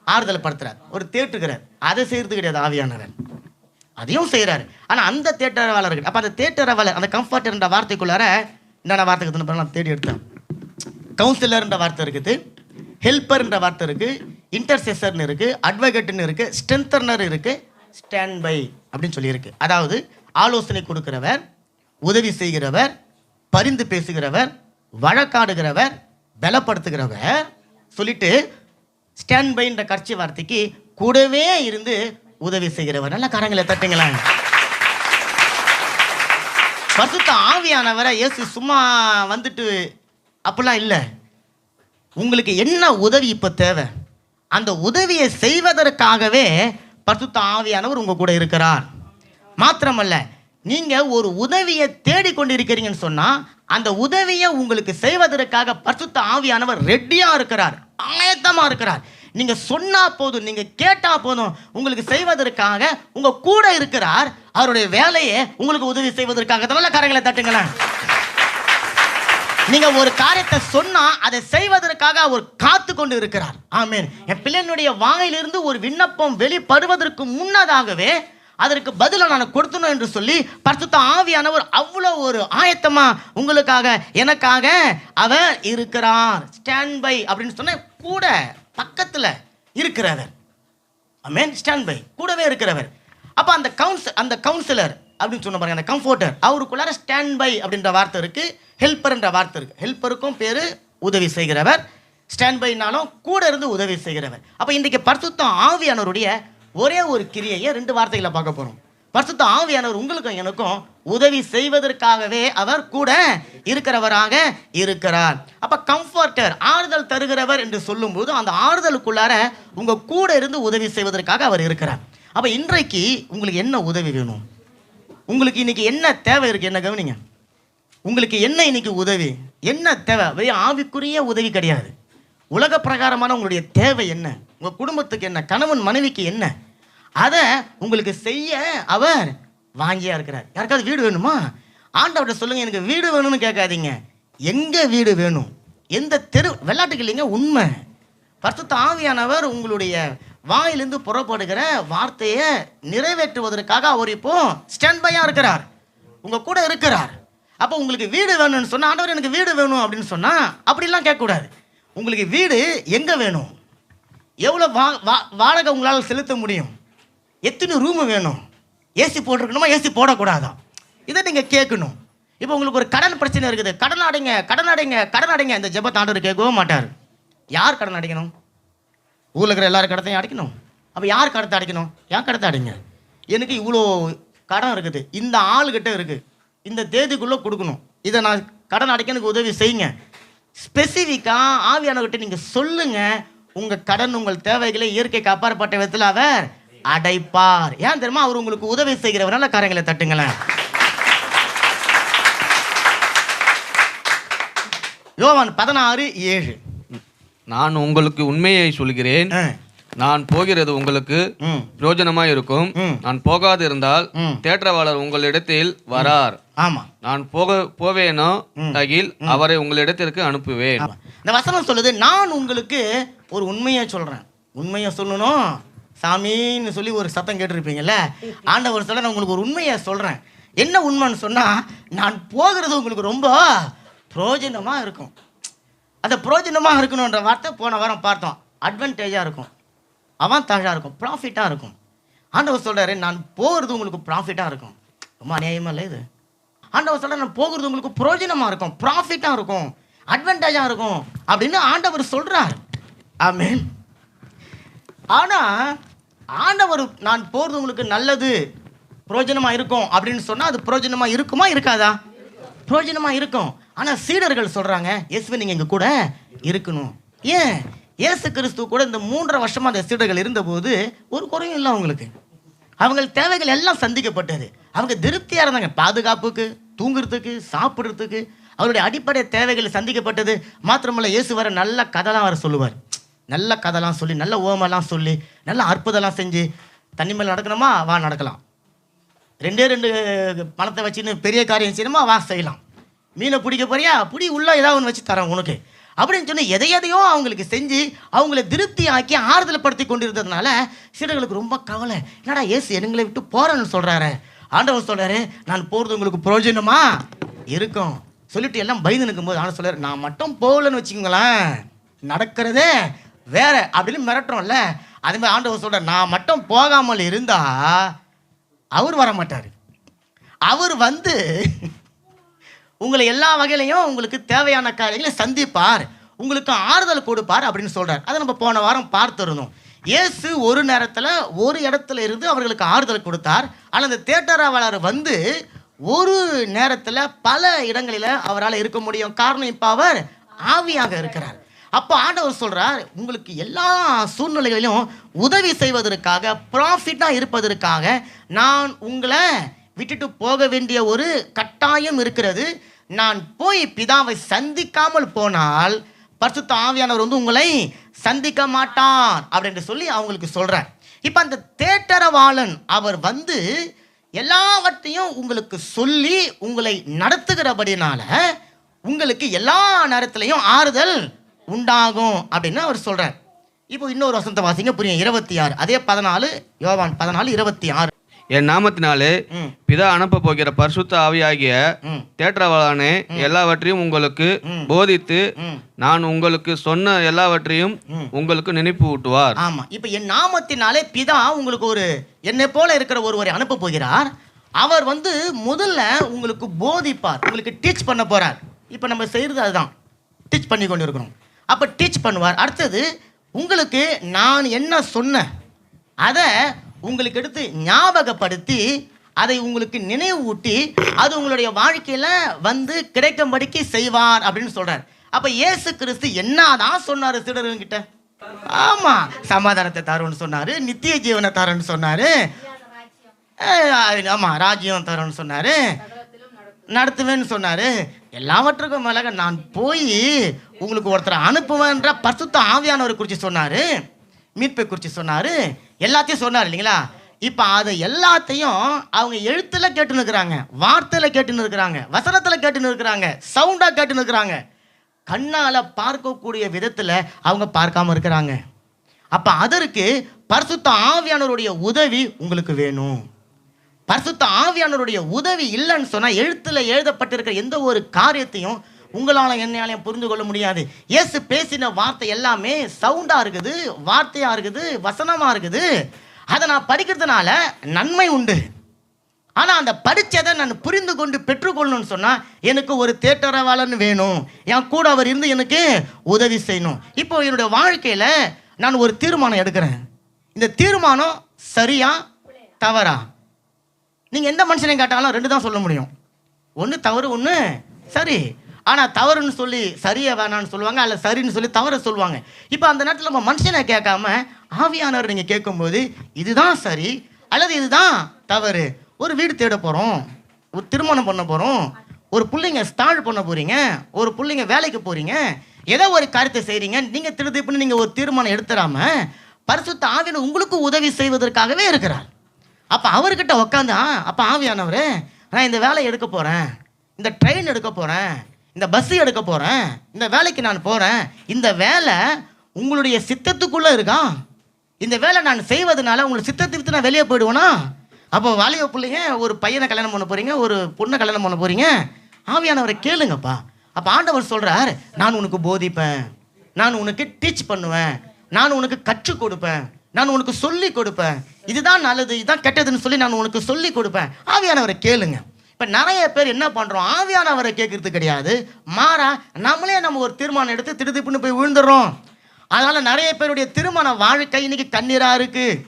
ஆறுதல் படுத்துறார், ஒரு தேட்டுகிறார். அதை செய்கிறது கிடையாது ஆவியானவர், அதையும் செய்கிறாரு. ஆனால் அந்த தேட்டரவாளர் இருக்கு. அப்போ அந்த தேட்டரவாளர், அந்த கம்ஃபர்டர்ன்ற வார்த்தைக்குள்ளார என்னென்ன வார்த்தை இருக்குதுன்னு நான் தேடி எடுத்தேன். கவுன்சிலர்ன்ற வார்த்தை இருக்குது, ஹெல்ப்பர்ன்ற வார்த்தை இருக்குது, இன்டர்செசர்னு இருக்குது, அட்வொகேட்னு இருக்குது, ஸ்ட்ரென்தனர் இருக்குது, ஸ்டாண்ட் பை அப்படின்னு சொல்லியிருக்கு. அதாவது ஆலோசனை கொடுக்கிறவர், உதவி செய்கிறவர், பரிந்து பேசுகிறவர், வழக்காடுகிறவர், பலப்படுத்துகிறவர் சொல்லிட்டு ஸ்டாண்ட் பைன்ற கட்சி வார்த்தைக்கு கூடவே இருந்து உதவி செய்கிறவர். நல்ல கரங்களை தட்டுங்களா. பரிசுத்த ஆவியானவரை இயேசு சும்மா வந்துட்டு அப்படிலாம் இல்லை. உங்களுக்கு என்ன உதவி இப்போ தேவை, அந்த உதவியை செய்வதற்காகவே பரிசுத்த ஆவியானவர் உங்க கூட இருக்கிறார். மாத்திரமல்ல, நீங்க ஒரு உதவியை தேடிக்கொண்டிருக்கிறீங்கன்னு சொன்னா அந்த உதவியை உங்களுக்கு செய்வதற்காக பரிசுத்த ஆவியானவர் ரெடியா இருக்கிறார், ஆயத்தமா இருக்கிறார். நீங்க சொன்னா போதும், நீங்க கேட்டா போதும், உங்களுக்கு செய்வதற்காக உங்க கூட இருக்கிறார். அவருடைய வேலையை உங்களுக்கு உதவி செய்வதற்காக. அதனால கரங்களை தட்டுங்களேன். நீங்க ஒரு காரியத்தை சொன்னா அதை செய்வதற்காக அவர் காத்து கொண்டு இருக்கிறார். ஆமென். என் பிள்ளைனுடைய வாயிலிருந்து ஒரு விண்ணப்பம் வெளிப்படுவதற்கு முன்னதாகவே அதற்கு பதிலை நான் கொடுத்தணும் என்று சொல்லி பரிசுத்த ஆவியானவர் அவ்வளோ ஒரு ஆயத்தமா உங்களுக்காக எனக்காக அவர் இருக்கிறார். ஸ்டாண்ட் பை அப்படின்னு சொன்ன கூட பக்கத்தில் இருக்கிறவர். ஆமென். ஸ்டாண்ட் பை கூடவே இருக்கிறவர். அப்போ அந்த கவுன்சிலர் அப்படின்னு சொன்ன பாருங்க, அந்த கம்ஃபோர்டர், அவருக்குள்ளார ஸ்டாண்ட் பை அப்படின்ற வார்த்தை இருக்கு, ஹெல்ப்பர் என்ற வார்த்தை இருக்கு. ஹெல்ப்பருக்கும் பேரு உதவி செய்கிறவர், ஸ்டாண்ட் பைனாலும் கூட இருந்து உதவி செய்கிறவர். அப்போ இன்றைக்கு பரிசுத்த ஆவியானவருடைய ஒரே ஒரு கிரியையை 2 வார்த்தைகளை பார்க்க போறோம். பரிசுத்த ஆவியானவர் உங்களுக்கும் எனக்கும் உதவி செய்வதற்காகவே அவர் கூட இருக்கிறவராக இருக்கிறார். அப்ப கம்ஃபர்டர், ஆறுதல் தருகிறவர் என்று சொல்லும்போது அந்த ஆறுதலுக்குள்ளார உங்க கூட இருந்து உதவி செய்வதற்காக அவர் இருக்கிறார். அப்ப இன்றைக்கு உங்களுக்கு என்ன உதவி வேணும், உங்களுக்கு இன்னைக்கு என்ன தேவை இருக்கு, என்ன கவனிங்க. உங்களுக்கு என்ன இன்னைக்கு உதவி, என்ன தேவை? வெறும் ஆவிக்குரிய உதவி கிடையாது. உலக பிரகாரமான உங்களுடைய தேவை என்ன, உங்க குடும்பத்துக்கு என்ன, கணவன் மனைவிக்கு என்ன, அதை உங்களுக்கு செய்ய அவர் வாங்கியா இருக்கிறார். யாருக்காவது வீடு வேணுமா, ஆண்டவர்கிட்ட சொல்லுங்க, எனக்கு வீடு வேணும்னு கேட்காதீங்க. எங்க வீடு வேணும், எந்த தெரு, விளையாட்டுக்கு இல்லைங்க, உண்மை. பரிசுத்த ஆவியானவர் உங்களுடைய வாயிலிருந்து புறப்படுகிற வார்த்தையை நிறைவேற்றுவதற்காக அவர் இப்போ ஸ்டாண்ட் பையா இருக்கிறார், உங்க கூட இருக்கிறார். அப்போ உங்களுக்கு வீடு வேணும்னு சொன்னா, ஆண்டவர் எனக்கு வீடு வேணும் அப்படின்னு சொன்னா அப்படிலாம் கேட்கக்கூடாது. உங்களுக்கு வீடு எங்க வேணும், எவ்வளோ வாடகை உங்களால் செலுத்த முடியும், எத்தனை ரூமு வேணும், ஏசி போட்டிருக்கணுமா ஏசி போடக்கூடாதான், இதை நீங்கள் கேட்கணும். இப்போ உங்களுக்கு ஒரு கடன் பிரச்சனை இருக்குது, கடன் அடைங்க கடன் அடைங்க கடன் அடைங்க, இந்த ஜெபத்தை ஆண்டவர் கேட்கவே மாட்டார். யார் கடன் அடைக்கணும்? ஊரில் இருக்கிற எல்லாரும் கடத்தையும் அடைக்கணும். அப்போ யார் கடத்தை அடைக்கணும்? யார் கடத்தை அடைங்க. எனக்கு இவ்வளோ கடன் இருக்குது, இந்த ஆளுகிட்ட இருக்குது, இந்த தேதிக்குள்ளே கொடுக்கணும், இதை நான் கடன் அடைக்க எனக்கு உதவி செய்யுங்க. ஸ்பெசிஃபிக்காக ஆவியானவர்கிட்ட நீங்கள் சொல்லுங்கள். உங்கள் கடன், உங்கள் தேவைகளை இயற்கைக்கு அப்பாற்பட்ட விதத்தில் அவர் அடைப்பார். ஏன் தெரியுமா? அவர் உங்களுக்கு உதவி செய்கிறவரால. காரியங்களை தட்டுங்களேன். யோவான் 16:7. நான் உங்களுக்கு உண்மையை சொல்கிறேன், நான் போகிறது உங்களுக்கு பிரயோஜனமாய் இருக்கும். நான் போகாது இருந்தால் தேற்றவாளர் உங்களிடத்தில் வரார். ஆமா, நான் போவேனோ அகில் அவரை உங்களிடத்திற்கு அனுப்புவேன். இந்த வசனம் சொல்லுது, நான் உங்களுக்கு ஒரு உண்மையை சொல்றேன். உண்மையை சொல்லணும் சாமின்னு சொல்லி ஒரு சத்தம் கேட்டிருப்பீங்கல்ல. ஆண்டவர் சொல்ல, நான் உங்களுக்கு ஒரு உண்மையை சொல்றேன். என்ன உண்மைன்னு சொன்னா, நான் போகிறது உங்களுக்கு ரொம்ப பிரயோஜனமா இருக்கும். அந்த பிரயோஜனமா இருக்கணுன்ற வார்த்தை போன வாரம் பார்த்தோம். அட்வான்டேஜா இருக்கும், அவான்டேஜா இருக்கும், ப்ராஃபிட்டா இருக்கும். ஆண்டவர் சொல்றாரு, நான் போகிறது உங்களுக்கு ப்ராஃபிட்டா இருக்கும். ரொம்ப அநியாயமா இல்லை இது? ஆண்டவர் சொல்ற, நான் போகிறது உங்களுக்கு பிரயோஜனமா இருக்கும், ப்ராஃபிட்டா இருக்கும், அட்வான்டேஜா இருக்கும் அப்படின்னு ஆண்டவர் சொல்றார். ஆமென். ஆனா ஆண்டவர் நான் போகிறது உங்களுக்கு நல்லது பிரயோஜனமா இருக்கும் அப்படின்னு சொன்னா, அது பிரயோஜனமா இருக்குமா இருக்காதா? பிரயோஜனமா இருக்கும். ஆனா சீடர்கள் சொல்றாங்க, இயேசுவே நீங்க எங்க கூட இருக்கணும். ஏன்? இயேசு கிறிஸ்து கூட இந்த 3.5 வருஷமா அந்த சீடர்கள் இருந்தபோது ஒரு குறையும் இல்லை அவங்களுக்கு. அவங்க தேவைகள் எல்லாம் சந்திக்கப்பட்டது. அவங்க திருப்தியா இருந்தாங்க. பாதுகாப்புக்கு, தூங்குறதுக்கு, சாப்பிட்றதுக்கு, அவருடைய அடிப்படை தேவைகள் சந்திக்கப்பட்டது. மாத்திரமல்ல, இயேசு வர நல்ல கதைலாம் வர சொல்லுவார். நல்ல கதைலாம் சொல்லி, நல்ல ஓமெல்லாம் சொல்லி, நல்ல அற்புதம்லாம் செஞ்சு, தண்ணி மேலே நடக்கணுமா வா நடக்கலாம், 2 பணத்தை வச்சுன்னு பெரிய காரியம் செய்யணுமா வா செய்யலாம், மீனை பிடிக்க போறியா பிடி, உள்ள ஏதாவது ஒன்று வச்சு தரேன் உனக்கு அப்படின்னு சொல்லி எதையோ அவங்களுக்கு செஞ்சு அவங்கள திருப்தி ஆக்கி ஆறுதல் படுத்தி கொண்டிருந்ததுனால சீடர்களுக்கு ரொம்ப கவலை. என்னடா இயேசு எங்களை விட்டு போறேன்னு சொல்றாரு. ஆண்டவர் சொல்றாரு, நான் போறது உங்களுக்கு பிரயோஜனமா இருக்கும் சொல்லிட்டு எல்லாம் பயந்து நிற்கும் போது ஆண்டவர் சொல்றாரு, நான் மட்டும் போகலன்னு வச்சுக்கோங்களேன், நடக்கிறதே வேற அப்படின்னு மிரட்டுறோம்ல, அது மாதிரி ஆண்டவர் சொல்ற, நான் மட்டும் போகாமல் இருந்தா அவர் வர மாட்டார். அவர் வந்து உங்களை எல்லா வகையிலையும் உங்களுக்கு தேவையான காரியங்களை சந்திப்பார், உங்களுக்கு ஆறுதல் கொடுப்பார் அப்படின்னு சொல்றார். அதை நம்ம போன வாரம் பார்த்துருந்தோம். இயேசு ஒரு நேரத்தில் ஒரு இடத்துல இருந்து அவர்களுக்கு ஆறுதல் கொடுத்தார். ஆனால் அந்த தேற்றரவாளர் வந்து ஒரு நேரத்தில் பல இடங்களில் அவரால் இருக்க முடியும். காரணம், இப்போ அவர் ஆவியாக இருக்கிறார். அப்போ ஆண்டவர் சொல்றார், உங்களுக்கு எல்லா சூழ்நிலைகளிலும் உதவி செய்வதற்காக, ப்ராஃபிட்டாக இருப்பதற்காக நான் உங்களை விட்டுட்டு போக வேண்டிய ஒரு கட்டாயம் இருக்கிறது. நான் போய் பிதாவை சந்திக்காமல் போனால் பரிசுத்த ஆவியானவர் வந்து உங்களை சந்திக்க மாட்டார் அப்படின்னு சொல்லி அவங்களுக்கு சொல்றார். இப்போ அந்த தேற்றரவாளன் அவர் வந்து எல்லாவற்றையும் உங்களுக்கு சொல்லி உங்களை நடத்துகிறபடினால உங்களுக்கு எல்லா நேரத்திலையும் ஆறுதல் உண்டாகும் அப்படின்னு அவர் சொல்றார். இப்போ இன்னொரு வசனத்தை வாசிங்க, புரியும். 26, அதே 14, யோவான் 14:26. என் நாமத்தினாலே பிதா அனுப்ப போகிற பரிசுத்த ஆவியாகிய தேற்றரவாளனே எல்லாவற்றையும் உங்களுக்கு போதித்து நான் உங்களுக்கு சொன்ன எல்லாவற்றையும் உங்களுக்கு நினைப்பு ஊட்டுவார். ஆமா, இப்ப என் நாமத்தினாலே பிதா உங்களுக்கு ஒரு என்னை போல இருக்கிற ஒருவரை அனுப்ப போகிறார். அவர் வந்து முதல்ல உங்களுக்கு போதிப்பார், உங்களுக்கு டீச் பண்ண போறார். இப்ப நம்ம செய்யறது அதுதான், டீச் பண்ணி கொண்டு இருக்கிறோம். அப்ப டீச் பண்ணுவார். அடுத்தது உங்களுக்கு நான் என்ன சொன்னேன் அதை உங்களுக்கு எடுத்து ஞாபகப்படுத்தி அதை உங்களுக்கு நினைவு ஊட்டி அது உங்களுடைய வாழ்க்கையில வந்து கிடைக்கும்படிக்கு செய்வார் அப்படின்னு சொல்றார். அப்ப இயேசு கிறிஸ்து என்னதான் சொன்னாரு சீடர்கிட்ட? ஆமா, சமாதானத்தை தருன்னு சொன்னாரு, நித்திய ஜீவனை தருன்னு சொன்னாரு, ஆமா ராஜ்யம் தருன்னு சொன்னாரு, நடத்துவேன்னு சொன்னாரு. எல்லாவற்றுக்கும் மேலாக நான் போய் உங்களுக்கு ஒருத்தரை அனுப்புவேன்ற பரிசுத்த ஆவியானவரை குறித்து சொன்னாரு, மீட்பை குறித்து சொன்னாரு, எல்லாத்தையும் சொன்னார் இல்லைங்களா? இப்போ அதை எல்லாத்தையும் அவங்க எழுத்தில் கேட்டுன்னு இருக்கிறாங்க, வார்த்தையில் கேட்டுன்னு இருக்கிறாங்க, வசனத்தில் கேட்டுன்னு இருக்கிறாங்க, சவுண்டாக கேட்டுன்னு இருக்கிறாங்க, கண்ணால் பார்க்கக்கூடிய விதத்தில் அவங்க பார்க்காம இருக்கிறாங்க. அப்போ அதற்கு பரிசுத்த ஆவியானவருடைய உதவி உங்களுக்கு வேணும். பரிசுத்த ஆவியானவருடைய உதவி இல்லைன்னு சொன்னால் எழுத்தில் எழுதப்பட்டிருக்கிற எந்த ஒரு காரியத்தையும் உங்களால் என்னையாலையும் புரிந்து கொள்ள முடியாது. இயேசு பேசின வார்த்தை எல்லாமே சவுண்டாக இருக்குது, வார்த்தையாக இருக்குது, வசனமாக இருக்குது. அதை நான் படிக்கிறதுனால நன்மை உண்டு. ஆனால் அந்த படித்ததை நான் புரிந்து கொண்டு பெற்றுக்கொள்ளணும்னு சொன்னால் எனக்கு ஒரு தேற்றரவாளன் வேணும், என் கூட அவர் இருந்து எனக்கு உதவி செய்யணும். இப்போ என்னுடைய வாழ்க்கையில் நான் ஒரு தீர்மானம் எடுக்கிறேன். இந்த தீர்மானம் சரியா தவறா? நீங்கள் எந்த மனுஷனை கேட்டாலும் ரெண்டு தான் சொல்ல முடியும், ஒன்று தவறு, ஒன்று சரி. ஆனால் தவறுன்னு சொல்லி சரியை வேணான்னு சொல்லுவாங்க, அல்ல சரின்னு சொல்லி தவறை சொல்லுவாங்க. இப்போ அந்த நேரத்தில் நம்ம மனுஷனை கேட்காம ஆவியானவர் நீங்கள் கேட்கும்போது இதுதான் சரி அல்லது இதுதான் தவறு. ஒரு வீடு தேட போகிறோம், ஒரு திருமணம் பண்ண போகிறோம், ஒரு பிள்ளைங்க ஸ்டார்ட் பண்ண போகிறீங்க, ஒரு பிள்ளைங்க வேலைக்கு போகிறீங்க, ஏதோ ஒரு காரியத்தை செய்கிறீங்க. நீங்கள் திருப்பி நீங்கள் ஒரு தீர்மானம் எடுத்துடாம பரிசுத்த ஆவியானவர் உங்களுக்கு உதவி செய்வதற்காகவே இருக்கிறார். அப்போ அவர்கிட்ட உக்காந்தா, அப்போ ஆவியானவரே நான் இந்த வேலையை எடுக்க போகிறேன், இந்த ட்ரெயின் எடுக்க போகிறேன், இந்த பஸ் எடுக்க போகிறேன், இந்த வேலைக்கு நான் போகிறேன், இந்த வேலை உங்களுடைய சித்தத்துக்குள்ளே இருக்கா? இந்த வேலை நான் செய்வதனால உங்களுக்கு சித்தத்தை விட்டு நான் வெளியே போயிடுவேனா? அப்போ வாலிப பிள்ளைங்க ஒரு பையனை கல்யாணம் பண்ண போகிறீங்க, ஒரு பொண்ணை கல்யாணம் பண்ண போகிறீங்க, ஆவியானவரை கேளுங்கப்பா. அப்போ ஆண்டவர் சொல்கிறார், நான் உனக்கு போதிப்பேன், நான் உனக்கு டீச் பண்ணுவேன், நான் உனக்கு கற்றுக் கொடுப்பேன், நான் உனக்கு சொல்லி கொடுப்பேன், இதுதான் நல்லது இதுதான் கெட்டதுன்னு சொல்லி நான் உனக்கு சொல்லி கொடுப்பேன். ஆவியானவரை கேளுங்க. இப்போ நிறைய பேர் என்ன பண்ணுறோம், ஆவியானவரை கேட்கறது கிடையாது, மாறா நம்மளே நம்ம ஒரு தீர்மானம் எடுத்து திடுதிப்புன்னு போய் விழுந்துடுறோம். அதனால் நிறைய பேருடைய திருமண வாழ்க்கை இன்னைக்கு கண்ணீராக இருக்குது,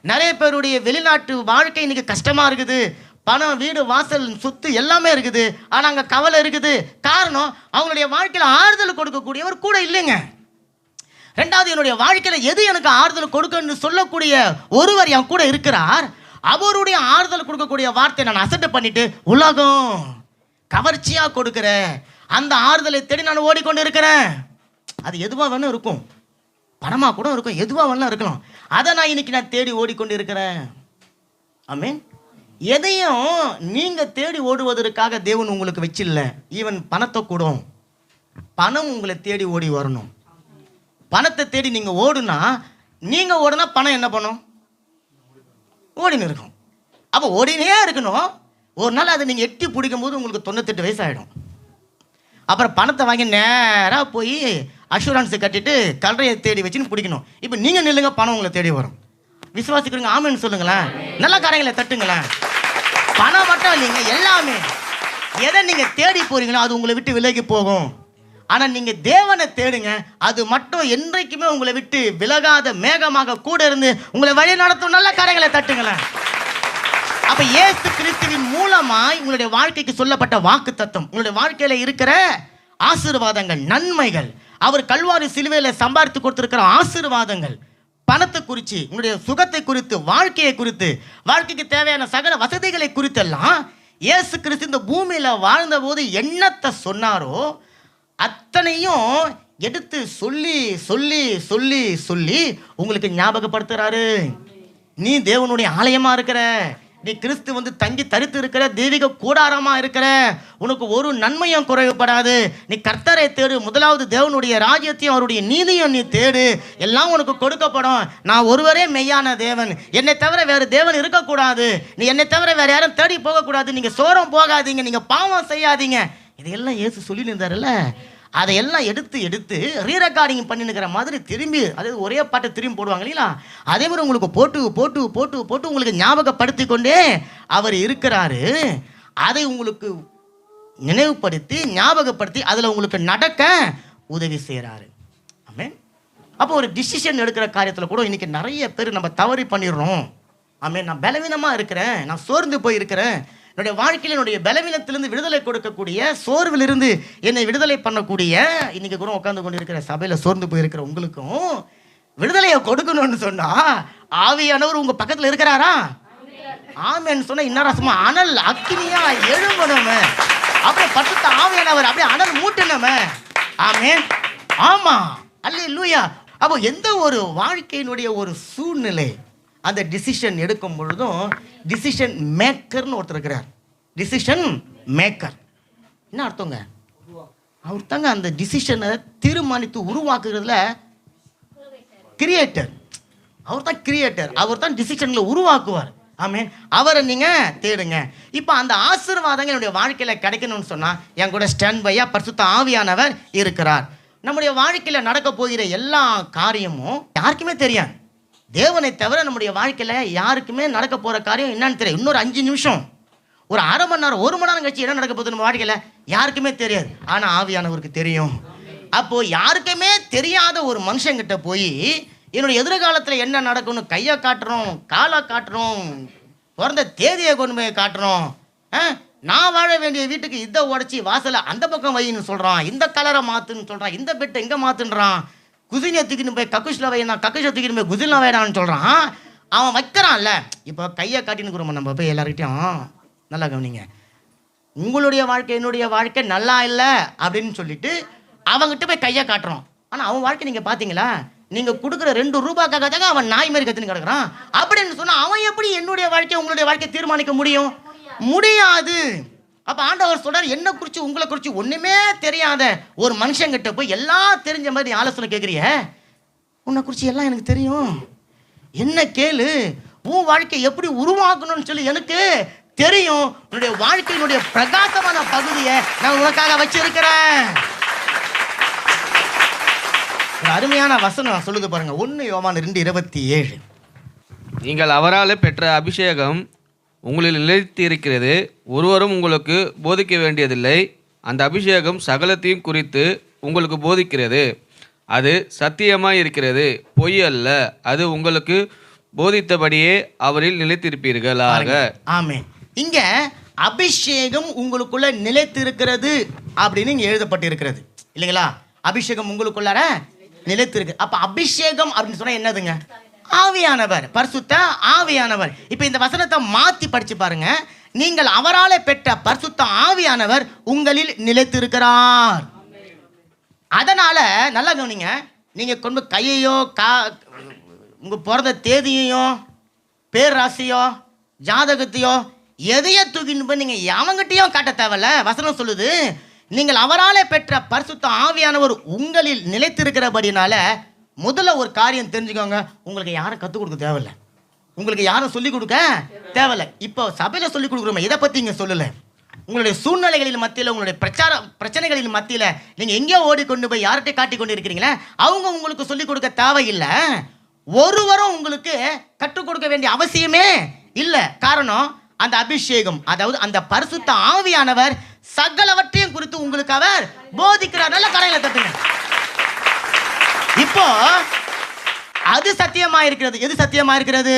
நிறைய பேருடைய வெளிநாட்டு வாழ்க்கை இன்னைக்கு கஷ்டமாக இருக்குது, பணம் வீடு வாசல் சொத்து எல்லாமே இருக்குது, ஆனால் அங்கே கவலை இருக்குது. காரணம், அவங்களுடைய வாழ்க்கையில் ஆறுதல் கொடுக்கக்கூடியவர் கூட இல்லைங்க. ரெண்டாவது, என்னுடைய வாழ்க்கையில் எது எனக்கு ஆறுதல் கொடுக்கணும்னு சொல்லக்கூடிய ஒருவர் என் கூட இருக்கிறார், அவருடைய ஆறுதல் கொடுக்கக்கூடிய வார்த்தையை நான் அசட்டை பண்ணிட்டு உலகம் கவர்ச்சியாக கொடுக்குற அந்த ஆறுதலை தேடி நான் ஓடிக்கொண்டு இருக்கிறேன். அது எதுவாக வேணும் இருக்கும், பணமாக கூட இருக்கும், எதுவாக வேணாலும் இருக்கலாம், அதை நான் இன்னைக்கு நான் தேடி ஓடிக்கொண்டு இருக்கிறேன். ஆமீன். எதையும் நீங்கள் தேடி ஓடுவதற்காக தேவன் உங்களுக்கு வச்சில்ல. ஈவன் பணத்தை கூட, பணம் உங்களை தேடி ஓடி வரணும். பணத்தை தேடி நீங்கள் ஓடுனா, நீங்கள் ஓடுனா பணம் என்ன பண்ணும்? ஓடின்னு இருக்கும். அப்போ ஓடினே இருக்கணும். ஒரு நாள் அதை நீங்கள் எட்டி பிடிக்கும் போது உங்களுக்கு 98 வயசு ஆகிடும். அப்புறம் பணத்தை வாங்கி நேராக போய் அஷூரன்ஸை கட்டிட்டு கல்லறையை தேடி வச்சுன்னு பிடிக்கணும். இப்போ நீங்கள் நில்லுங்க, பணம் உங்களை தேடி வரும். விசுவாசிக்கிறீங்க? ஆமென்னு சொல்லுங்களேன். நல்ல காரியங்களை தட்டுங்களேன். பணம் மட்டும் இல்லைங்க, எல்லாமே. எதை நீங்கள் தேடி போறீங்களோ அது உங்களை விட்டு விலகி போகும். ஆனால் நீங்கள் தேவனை தேடுங்க, அது மட்டும் என்றைக்குமே உங்களை விட்டு விலகாத மேகமாக கூட இருந்து உங்களை வழி நடத்தும். நல்ல காரியங்களை தட்டுங்களேன். அப்ப இயேசு கிறிஸ்துவின் மூலமாய் உங்களுடைய வாழ்க்கைக்கு சொல்லப்பட்ட வாக்கு தத்துவம், உங்களுடைய வாழ்க்கையில இருக்கிற ஆசீர்வாதங்கள், நன்மைகள், அவர் கல்வாரி சிலுவையில சம்பாதித்து கொடுத்திருக்கிற ஆசீர்வாதங்கள், பணத்தை குறித்து, உங்களுடைய சுகத்தை குறித்து, வாழ்க்கையை குறித்து, வாழ்க்கைக்கு தேவையான சகல வசதிகளை குறித்தெல்லாம் இயேசு கிறிஸ்து இந்த பூமியில வாழ்ந்த போது என்னத்தை சொன்னாரோ அத்தனையும் எடுத்து சொல்லி சொல்லி சொல்லி சொல்லி உங்களுக்கு ஞாபகப்படுத்துறாரு. நீ தேவனுடைய ஆலயமா இருக்கிற, நீ கிறிஸ்து வந்து தங்கி தரித்து இருக்கிற தெய்வீக கூடாரமா இருக்கிற, உனக்கு ஒரு நன்மையும் குறைவுபடாது. நீ கர்த்தரை தேடு, முதலாவது தேவனுடைய ராஜ்யத்தையும் அவருடைய நீதியும் நீ தேடு, எல்லாம் உனக்கு கொடுக்கப்படும். நான் ஒருவரே மெய்யான தேவன், என்னை தவிர வேறு தேவன் இருக்கக்கூடாது, நீ என்னை தவிர வேற யாரும் தேடி போகக்கூடாது, நீங்க சோரம் போகாதீங்க, நீங்க பாவம் செய்யாதீங்க. இதையெல்லாம் இயேசு சொல்லி இருந்தாருல்ல, அதையெல்லாம் எடுத்து எடுத்து ரீரெக்கார்டிங் பண்ணினுக்கிற மாதிரி திரும்பி, அதாவது ஒரே பாட்டை திரும்பி போடுவாங்க இல்லைங்களா, அதே மாதிரி உங்களுக்கு போட்டு போட்டு போட்டு போட்டு உங்களுக்கு ஞாபகப்படுத்தி கொண்டே அவர் இருக்கிறாரு. அதை உங்களுக்கு நினைவுபடுத்தி ஞாபகப்படுத்தி அதில் உங்களுக்கு நடக்க உதவி செய்கிறாரு. ஆமென். அப்போ ஒரு டிசிஷன் எடுக்கிற காரியத்தில் கூட இன்னைக்கு நிறைய பேர் நம்ம தவறி பண்ணிடுறோம். ஆமென். நான் பலவீனமாக இருக்கிறேன், நான் சோர்ந்து போய் இருக்கிறேன், என்னுடைய வாழ்க்கையில் என்னுடைய பலவீனத்திலிருந்து விடுதலை கொடுக்கக்கூடிய, சோர்விலிருந்து என்னை விடுதலை பண்ணக்கூடிய, இன்னைக்கு கூட உட்காந்து கொண்டு இருக்கிற சபையில் சோர்ந்து போயிருக்கிற உங்களுக்கும் விடுதலையை கொடுக்கணும்னு சொன்னா ஆவியானவர் உங்க பக்கத்தில் இருக்கிறாரா? ஆமென்னு சொன்னா இன்னரசமா அனல் அக்கினியா எழும்பணுமே, அப்படியே பட்டுத்த ஆவியானவர் அப்படியே அனல் மூட்டணுமே. ஆமென். ஆமா, அல்லேலூயா. அப்போ எந்த ஒரு வாழ்க்கையினுடைய ஒரு சூழ்நிலை அந்த டிசிஷன் எடுக்கும் பொழுதும் டிசிஷன் மேக்கர்னு ஒருத்தர் இருக்கிறார். டிசிஷன் மேக்கர் என்ன அர்த்தங்க? அவர் தாங்க அந்த டிசிஷனை தீர்மானித்து உருவாக்குறதுல கிரியேட்டர். அவர் தான் கிரியேட்டர், அவர் தான் டிசிஷன்களை உருவாக்குவார். ஆமென். அவரை நீங்க தேடுங்க. இப்போ அந்த ஆசீர்வாதங்கள் என்னுடைய வாழ்க்கையில கிடைக்கணும்னு சொன்னா என் கூட ஸ்டாண்ட் பையா பரிசுத்த ஆவியானவர் இருக்கிறார். நம்முடைய வாழ்க்கையில நடக்க போகிற எல்லா காரியமும் யாருக்குமே தெரியாது. தேவனை தவிர நம்முடைய வாழ்க்கையில் யாருக்குமே நடக்க போகிற காரியம் என்னன்னு தெரியும். இன்னொரு 5 நிமிஷம், ஒரு அரை மணி நேரம், 1 மணி நேரம் கழிச்சு என்ன நடக்க போகுது நம்ம வாழ்க்கையில் யாருக்குமே தெரியாது. ஆனால் ஆவியானவருக்கு தெரியும். அப்போது யாருக்குமே தெரியாத ஒரு மனுஷங்கிட்ட போய் என்னுடைய எதிர்காலத்தில் என்ன நடக்கும்னு கையை காட்டுறோம், காலை காட்டுறோம், பிறந்த தேதியை கொண்டு போய் காட்டுறோம். நான் வாழ வேண்டிய வீட்டுக்கு இதை உடச்சி வாசலை அந்த பக்கம் வைன்னு சொல்கிறான், இந்த கலரை மாற்றுன்னு சொல்கிறான், இந்த பெட்டை இங்கே மாற்றுன்றான், குசினியை தூக்கின்னு போய் கக்குஷில் வைனா, கக்குஷை தூக்கின்னு போய் குசிலில் வைடான்னு சொல்கிறான். அவன் வைக்கிறான்ல. இப்போ கையை காட்டின்னு நம்ம போய் எல்லார்கிட்டையும் நல்லா கவனிங்க, உங்களுடைய வாழ்க்கை என்னுடைய வாழ்க்கை நல்லா இல்லை அப்படின்னு சொல்லிட்டு அவங்ககிட்ட போய் கையை காட்டுறோம். ஆனால் அவன் வாழ்க்கை நீங்கள் பார்த்தீங்களா? நீங்கள் கொடுக்குற 2 ரூபாய்க்காக தாங்க அவன் நாய் மாதிரி கற்றுன்னு கிடக்குறான். அப்படின்னு சொன்னால் அவன் எப்படி என்னுடைய வாழ்க்கை உங்களுடைய வாழ்க்கை தீர்மானிக்க முடியும்? முடியாது. அப்போ ஆண்டவர் சொல்றார், என்ன குறித்து உங்களை குறித்து ஒன்றுமே தெரியாத ஒரு மனுஷங்கிட்ட போய் எல்லாம் தெரிஞ்ச மாதிரி ஆலோசனை கேட்குறிய, உன்னை குறித்து எல்லாம் எனக்கு தெரியும், என்ன கேளு, உன் வாழ்க்கை எப்படி உருவாக்கணும்னு சொல்லி எனக்கு தெரியும், உன்னுடைய வாழ்க்கையினுடைய பிரகாசமான பகுதியை நான் உனக்காக வச்சிருக்கிறேன். ஒரு அருமையான வசனம் சொல்லுது பாருங்க, 1 யோவான் 2:27. நீங்கள் அவரால் பெற்ற அபிஷேகம் உங்களில் நிலைத்து இருக்கிறது, ஒருவரும் உங்களுக்கு போதிக்க வேண்டியதில்லை. அந்த அபிஷேகம் சகலத்தையும் குறித்து உங்களுக்கு போதிக்கிறது, அது சத்தியமாய் இருக்கிறது, பொய் அல்ல. அது உங்களுக்கு போதித்தபடியே அவரில் நிலைத்திருப்பீர்களாக. ஆமென். இங்க அபிஷேகம் உங்களுக்குள்ள நிலைத்திருக்கிறது அப்படின்னு இங்க எழுதப்பட்டிருக்கிறது இல்லைங்களா? அபிஷேகம் உங்களுக்குள்ளார நிலைத்திருக்கு. அப்ப அபிஷேகம் அப்படின்னு சொன்னா என்னதுங்க? ஆவியானவர், பரிசுத்த ஆவியானவர். இப்ப இந்த வசனத்தை மாத்தி படிச்சு பாருங்க. நீங்கள் அவராலே பெற்ற பரிசுத்த ஆவியானவர் உங்களில் நிலைத்திருக்கிறார். அதனால நல்லா கவனிங்க, நீங்க கொண்டு கையையோ உங்க பிறந்த தேதியையோ பேர் ராசியோ ஜாதகத்தையோ எதையோ தூக்கின்னு போய் நீங்க அவங்ககிட்டயும் காட்ட தேவையில்ல. வசனம் சொல்லுது, நீங்கள் அவராலே பெற்ற பரிசுத்த ஆவியானவர் உங்களில் நிலைத்திருக்கிறபடினால முதல்ல ஒரு காரியம் தெரிஞ்சுக்கோங்க, உங்களுக்கு யாரும் கற்றுக் கொடுக்க தேவையில்லை, உங்களுக்கு யாரும் சொல்லிக் கொடுக்க தேவையில்லை. இப்போ சபையில் சொல்லிக் கொடுக்குறோமே, இதை பற்றி இங்கே சொல்லலை. உங்களுடைய சூழ்நிலைகளின் மத்தியில், உங்களுடைய பிரச்சனைகளின் மத்தியில் நீங்கள் எங்கேயோ ஓடிக்கொண்டு போய் யார்கிட்ட காட்டி கொண்டு இருக்கிறீங்களே, அவங்க உங்களுக்கு சொல்லிக் கொடுக்க தேவையில்லை. ஒருவரும் உங்களுக்கு கற்றுக் கொடுக்க வேண்டிய அவசியமே இல்லை. காரணம், அந்த அபிஷேகம், அதாவது அந்த பரிசுத்த ஆவியானவர் சகலவற்றையும் குறித்து உங்களுக்கு அவர் போதிக்கிறார். நல்ல கரையில தட்டுங்க. இப்போ அது சத்தியமா இருக்கிறது. எது சத்தியமா இருக்கிறது?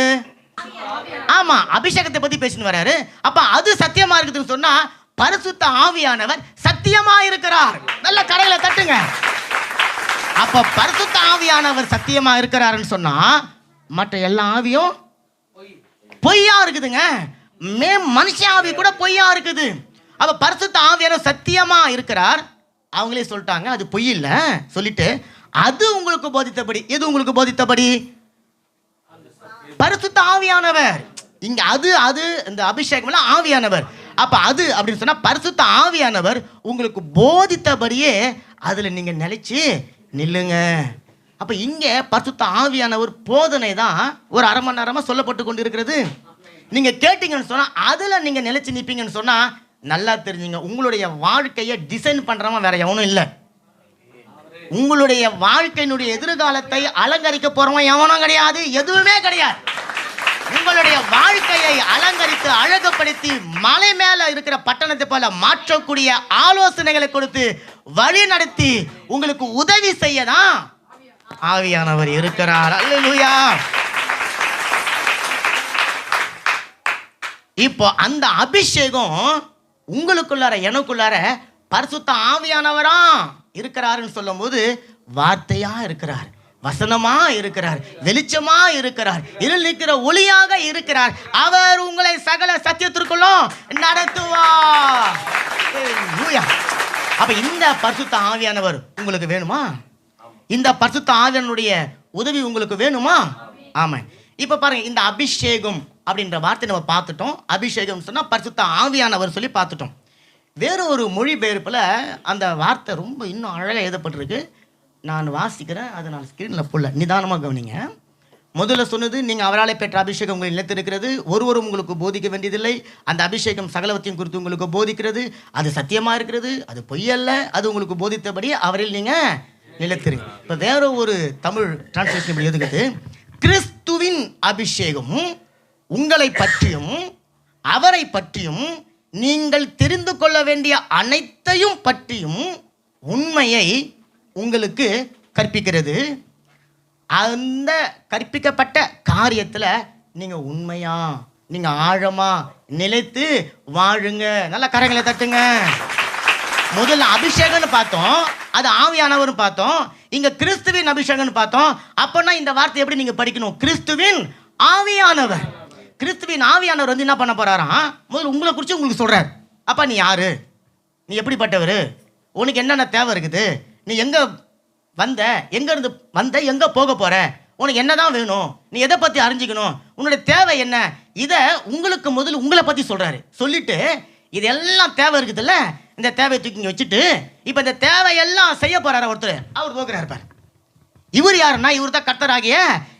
ஆமா, அபிஷேகத்தை பத்தி பேசிட்டு வராரு. அப்ப அது சத்தியமா இருக்குதுன்னு சொன்னா பரிசுத்த ஆவியானவர் சத்தியமா இருக்கிறார். நல்ல கரையில தட்டுங்க. அப்ப பரிசுத்த ஆவியானவர் சத்தியமா இருக்கிறாருன்னு சொன்னா மற்ற எல்லா ஆவியும் பொய்யா இருக்குதுங்க. மனுஷ ஆவி கூட பொய்யா இருக்குது. அப்ப பரிசுத்த ஆவியானவர் சத்தியமா இருக்கிறார். அவங்களே சொல்லிட்டாங்க அது பொய் இல்ல சொல்லிட்டு, அது உங்களுக்கு போதித்தபடி. எது உங்களுக்கு போதித்தபடி? பரிசுத்த ஆவியானவர். இங்க அது இந்த அபிஷேகம் எல்லாம் ஆவியானவர். அப்ப அது அப்படின்னு சொன்னா பரிசுத்த ஆவியானவர் உங்களுக்கு போதித்தபடியே அதுல நீங்க நிலைச்சு நில்லுங்க. அப்ப இங்க பரிசுத்த ஆவியானவர் போதனை தான் ஒரு அரை மணி நேரமா சொல்லப்பட்டு கொண்டு இருக்கிறது. நீங்க கேட்டீங்கன்னு சொன்னா அதுல நீங்க நிலைச்சு நிப்பீங்கன்னு சொன்னா நல்லா தெரிஞ்சுங்க, உங்களுடைய வாழ்க்கையை டிசைன் பண்றவன் வேற எவனும் இல்லை. உங்களுடைய வாழ்க்கையினுடைய எதிர்காலத்தை அலங்கரிக்க போறவன் எவனும் கிடையாது, எதுவுமே கிடையாது. உங்களுடைய வாழ்க்கையை அலங்கரித்து அழகுபடுத்தி மலை மேல இருக்கிற பட்டணத்தை போல மாற்றக்கூடிய ஆலோசனைகளை கொடுத்து வழி நடத்தி உங்களுக்கு உதவி செய்யதான் ஆவியானவர் இருக்கிறார். அல்லேலூயா. இப்போ அந்த அபிஷேகம் உங்களுக்குள்ளார எனக்குள்ளார பரிசுத்த ஆவியானவரா இருக்கிறாருன்னு சொல்லும் போது வார்த்தையா இருக்கிறார், வசனமா இருக்கிறார், வெளிச்சமா இருக்கிறார், இருள் நிற்கிற ஒளியாக இருக்கிறார். அவர் உங்களை சகல சத்தியத்திற்குள்ளும் நடத்துவார். அப்ப இந்த பரிசுத்த ஆவியானவர் உங்களுக்கு வேணுமா? இந்த பரிசுத்த ஆவியானுடைய உதவி உங்களுக்கு வேணுமா? ஆமா. இப்ப பாருங்க, இந்த அபிஷேகம் அப்படின்ற வார்த்தை நம்ம பார்த்துட்டோம். அபிஷேகம் சொன்னா பரிசுத்த ஆவியானவர் சொல்லி பார்த்துட்டோம். வேற ஒரு மொழிபெயர்ப்புல அந்த வார்த்தை ரொம்ப இன்னும் அழகாக எழுதப்பட்டிருக்கு. நான் வாசிக்கிறேன், அதை நான் ஸ்கிரீனில் போடல, நிதானமாக கவனிங்க. முதல்ல சொன்னது, நீங்கள் அவரால் பெற்ற அபிஷேகம் உங்களை நிலைத்திருக்கிறது, ஒருவரும் உங்களுக்கு போதிக்க வேண்டியதில்லை. அந்த அபிஷேகம் சகலவற்றையும் குறித்து உங்களுக்கு போதிக்கிறது, அது சத்தியமாக இருக்கிறது, அது பொய்யல்ல, அது உங்களுக்கு போதித்தபடி அவரில் நீங்கள் நிலைத்திருங்க. இப்போ வேற ஒரு தமிழ் டிரான்ஸ்லேஷன் இப்படி எதுக்குது, கிறிஸ்துவின் அபிஷேகம் உங்களை பற்றியும் அவரை பற்றியும் நீங்கள் தெரிந்து கொள்ள வேண்டிய அனைத்தையும் பற்றியும் உண்மையை உங்களுக்கு கற்பிக்கிறது. அந்த கற்பிக்கப்பட்ட காரியத்தில் நீங்கள் உண்மையா, நீங்கள் ஆழமா நிலைத்து வாழுங்க. நல்ல கரங்களை தட்டுங்க. முதல்ல அபிஷேகம்னு பார்த்தோம், அது ஆவியானவர்னு பார்த்தோம். இங்க கிறிஸ்துவின் அபிஷேகம்னு பார்த்தோம். அப்போனா இந்த வார்த்தை எப்படி நீங்க படிக்கணும்? கிறிஸ்துவின் ஆவியானவர். கிறிஸ்துவின் ஆவியானவர் வந்து என்ன பண்ண போறாராம்? முதல்ல உங்களை குறித்து உங்களுக்கு சொல்றார். அப்பா நீ யாரு, நீ எப்படிப்பட்டவர், உனக்கு என்னென்ன தேவை இருக்குது, நீ எங்க வந்த, எங்க இருந்து வந்த, எங்க போக போற, உனக்கு என்னதான் வேணும், நீ எதை பத்தி அறிஞ்சிக்கணும், உன்னுடைய தேவை என்ன, இதை உங்களுக்கு முதல்ல உங்களை பத்தி சொல்றாரு. சொல்லிட்டு இதெல்லாம் தேவை இருக்குதுல்ல, இந்த தேவையை தூக்கி இங்க வச்சுட்டு இப்ப இந்த தேவையெல்லாம் செய்ய போறாரு ஒருத்தர். அவர் போகிறார் பாரு. இவர் யாருன்னா, இவர் தான் கர்த்தராகிய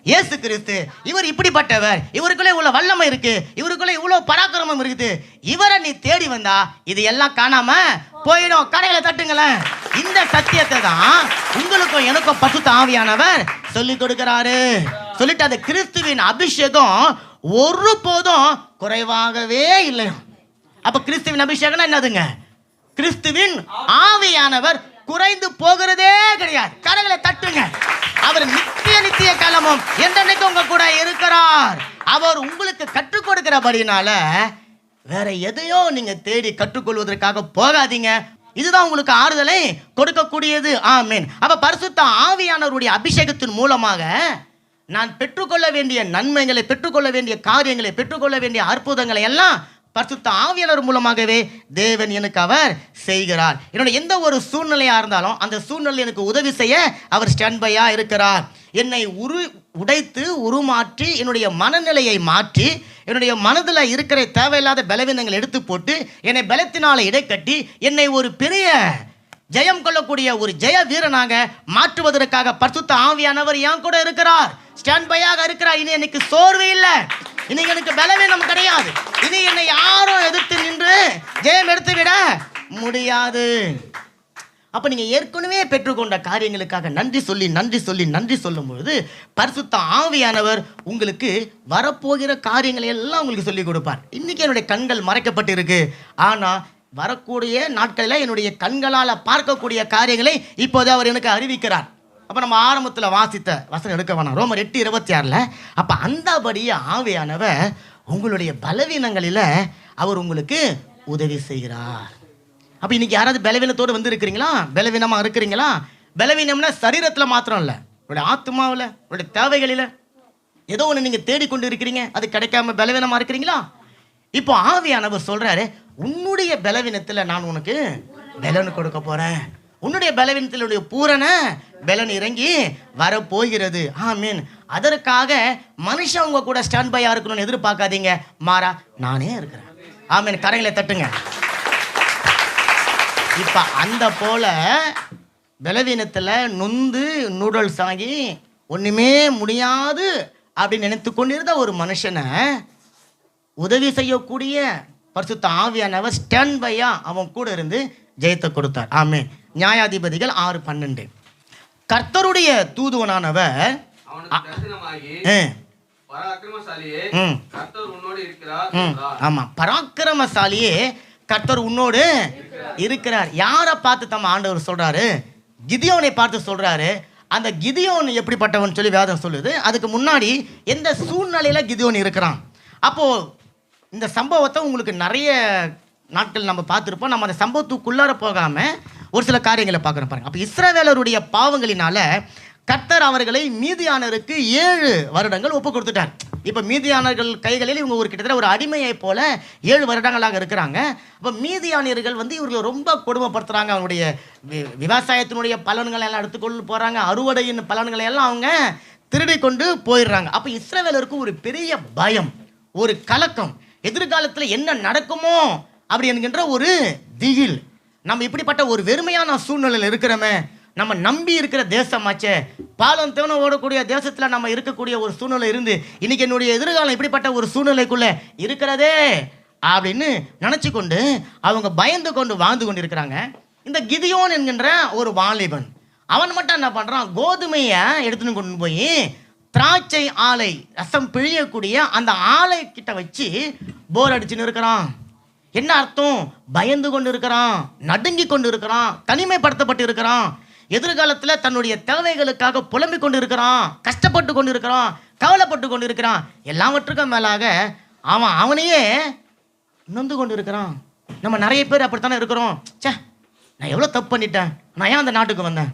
இயேசு கிறிஸ்து. இவர் இப்படிப்பட்டவர், இவருக்குள்ளே இவ்வளவு வல்லமை இருக்கு, இவருக்குள்ளே இவ்வளவு பராக்கிரமம் இருக்குது. இவரை நீ தேடி வந்தா இது எல்லாம் காணாம போயிடும். கடைகளை தட்டுங்களேன். இந்த சத்தியத்தை தான் உங்களுக்கும் எனக்கும் பரிசுத்த ஆவியானவர் சொல்லி கொடுக்கிறாரு. சொல்லிட்டு அந்த கிறிஸ்துவின் அபிஷேகம் ஒருபோதும் குறைவாகவே இல்லை. அப்ப கிறிஸ்துவின் அபிஷேகம் என்னதுங்க? கிறிஸ்துவின் ஆவியானவர் குறைந்து போகிறதே கிடையாது. கரங்களை தட்டுங்க. அவர் நித்திய காலமும் என்றைக்கும் உங்க கூட இருக்கிறார். அவர் உங்களுக்கு கற்றுக் கொடுக்கிறபடினால வேற எதையோ நீங்க தேடி கற்றுக்கொள்வதற்காக போகாதீங்க. இதுதான் உங்களுக்கு ஆறுதலை கொடுக்கக்கூடியது. ஆமென். அப்ப பரிசுத்த ஆவியானவருடைய அபிஷேகத்தின் மூலமாக நான் பெற்றுக்கொள்ள வேண்டிய நன்மைகளை, பெற்றுக்கொள்ள வேண்டிய காரியங்களை, பெற்றுக்கொள்ள வேண்டிய அற்புதங்களை எல்லாம் பரிசுத்த ஆவியானவர் மூலமாகவே தேவன் எனக்கு அவர் செய்கிறார். என்னோட எந்த ஒரு சூழ்நிலையா இருந்தாலும் அந்த சூழ்நிலை எனக்கு உதவி செய்ய அவர் ஸ்டாண்ட் பையா இருக்கிறார். என்னை உடைத்து உருமாற்றி என்னுடைய மனநிலையை மாற்றி என்னுடைய மனதில் இருக்கிற தேவையில்லாத பலவீனங்களை எடுத்து போட்டு என்னை பலத்தினால இடைக்கட்டி என்னை ஒரு பெரிய ஜெயம் கொள்ளக்கூடிய ஒரு ஜெய வீரனாக மாற்றுவதற்காக பரிசுத்த ஆவியானவர் என் கூட இருக்கிறார், ஸ்டாண்ட் பையாக இருக்கிறார். இனி எனக்கு சோர்வு இல்லை, இனி எனக்கு பலவீனம் கிடையாது. இனி என்னை யாரும் எதிர்த்து நின்று ஜெயம் எடுத்து விட முடியாது. அப்ப நீங்க ஏற்கனவே பெற்றுக்கொண்ட காரியங்களுக்காக நன்றி சொல்லி சொல்லும் பொழுது பரிசுத்த ஆவியானவர் உங்களுக்கு வரப்போகிற காரியங்களை எல்லாம் உங்களுக்கு சொல்லி கொடுப்பார். இன்னைக்கு என்னுடைய கண்கள் மறைக்கப்பட்டு இருக்கு, ஆனா வரக்கூடிய நாட்களில் என்னுடைய கண்களால் பார்க்கக்கூடிய காரியங்களை இப்போது அவர் எனக்கு அறிவிக்கிறார். அப்போ நம்ம ஆரம்பத்தில் வாசித்த வசனம் எடுக்க வேணாம், ரோமர் 8:26. அப்போ அந்தபடியே ஆவியானவர் உங்களுடைய பலவீனங்களில் அவர் உங்களுக்கு உதவி செய்கிறார். அப்போ இன்னைக்கு யாராவது பலவீனத்தோடு வந்து இருக்கிறீங்களா? பலவீனமாக இருக்கிறீங்களா? பலவீனம்னா சரீரத்தில் மாத்திரம் இல்லை, உங்களுடைய ஆத்மாவில், உங்களுடைய தேவைகளில் ஏதோ ஒன்று நீங்கள் தேடிக்கொண்டு இருக்கிறீங்க, அது கிடைக்காம பலவீனமாக இருக்கிறீங்களா? இப்போ ஆவியானவர் சொல்றாரு, உன்னுடைய பலவீனத்தில் நான் உனக்கு பலன் கொடுக்க போறேன். உன்னுடைய பலவீனத்தினுடைய பூரண பலன் இறங்கி வரப்போகிறது. ஆமீன். அதற்காக மனுஷன் உங்க கூட ஸ்டாண்ட் பையா இருக்கணும்னு எதிர்பார்க்காதீங்க, மாறா நானே இருக்கிறேன். ஆமீன். கரைகளை தட்டுங்க. இப்ப அந்த போல பலவீனத்தில் நொந்து நூடல்ஸ் ஆகி ஒண்ணுமே முடியாது அப்படின்னு நினைத்து கொண்டிருந்த ஒரு மனுஷனை உதவி செய்யக்கூடிய பரிசுத்த ஆவியானவர் ஸ்டாண்ட் பையா அவன் கூட இருந்து ஜெயத்தை கொடுத்தார். ஆமென். நியாயாதிபதிகள் 6:12. கர்த்தருடைய தூதுவனானவர் ஆமா, பராக்கிரமசாலியே கர்த்தர் உன்னோடு இருக்கிறார். யாரை பார்த்து தம்ம ஆண்டவர் சொல்றாரு? கிதியோனை பார்த்து சொல்றாரு. அந்த கிதியோன் எப்படிப்பட்டவன் சொல்லி வேதம் சொல்லுது. அதுக்கு முன்னாடி எந்த சூழ்நிலையில கிதியோன் இருக்கிறான். அப்போ இந்த சம்பவத்தை உங்களுக்கு நிறைய நாட்கள் நம்ம பார்த்துருப்போம். நம்ம அந்த சம்பவத்துக்குள்ளார போகாமல் ஒரு சில காரியங்களை பார்க்குறோம் பாருங்க. அப்போ இஸ்ரவேலருடைய பாவங்களினால கர்த்தர் அவர்களை மீதியானருக்கு 7 வருடங்கள் ஒப்பு கொடுத்துட்டார். இப்போ மீதியானர்கள் கைகளில் இவங்க ஒரு கிட்டத்தட்ட ஒரு அடிமையை போல 7 வருடங்களாக இருக்கிறாங்க. அப்போ மீதியானியர்கள் வந்து இவர்களை ரொம்ப கொடுமைப்படுத்துகிறாங்க. அவங்களுடைய விவசாயத்தினுடைய பலன்களை எல்லாம் எடுத்துக்கொண்டு போகிறாங்க. அறுவடையின் பலன்களை எல்லாம் அவங்க திருடி கொண்டு போயிடுறாங்க. அப்போ இஸ்ரவேலருக்கு ஒரு பெரிய பயம், ஒரு கலக்கம், எதிர்காலத்தில் என்ன நடக்குமோ அப்படி என்கின்ற ஒரு திகில். நம்ம இப்படிப்பட்ட ஒரு வெறுமையான சூழ்நிலையில் இருக்கிறோமே, நம்ம நம்பி இருக்கிற தேசமாச்சே, பாலம் தேவனை ஓடக்கூடிய தேசத்தில் நம்ம இருக்கக்கூடிய ஒரு சூழ்நிலை இருந்து இன்னைக்கு என்னுடைய எதிர்காலம் இப்படிப்பட்ட ஒரு சூழ்நிலைக்குள்ளே இருக்கிறதே அப்படின்னு நினச்சி கொண்டு அவங்க பயந்து கொண்டு வாழ்ந்து கொண்டு இருக்கிறாங்க. இந்த கிதியோன் என்கின்ற ஒரு வாலிபன், அவன் மட்டும் என்ன பண்ணுறான்? கோதுமையை எடுத்துன்னு கொண்டு போய் திராட்சை ஆலை ரசம் பிழியக்கூடிய அந்த ஆலை கிட்ட வச்சு போர் அடிச்சுன்னு இருக்கிறான். என்ன அர்த்தம்? பயந்து கொண்டு இருக்கிறான், நடுங்கி கொண்டு இருக்கிறான், தனிமைப்படுத்தப்பட்டு இருக்கிறான், எதிர்காலத்தில் தன்னுடைய தேவைகளுக்காக புலம்பிக் கொண்டு இருக்கிறான், கஷ்டப்பட்டு கொண்டு இருக்கிறான், கவலைப்பட்டு கொண்டு இருக்கிறான். எல்லாவற்றுக்கும் மேலாக அவனையே நொந்து கொண்டு இருக்கிறான். நம்ம நிறைய பேர் அப்படித்தானே இருக்கிறோம். சே, நான் எவ்வளோ தப்பு பண்ணிட்டேன், நான் ஏன் அந்த நாட்டுக்கு வந்தேன்,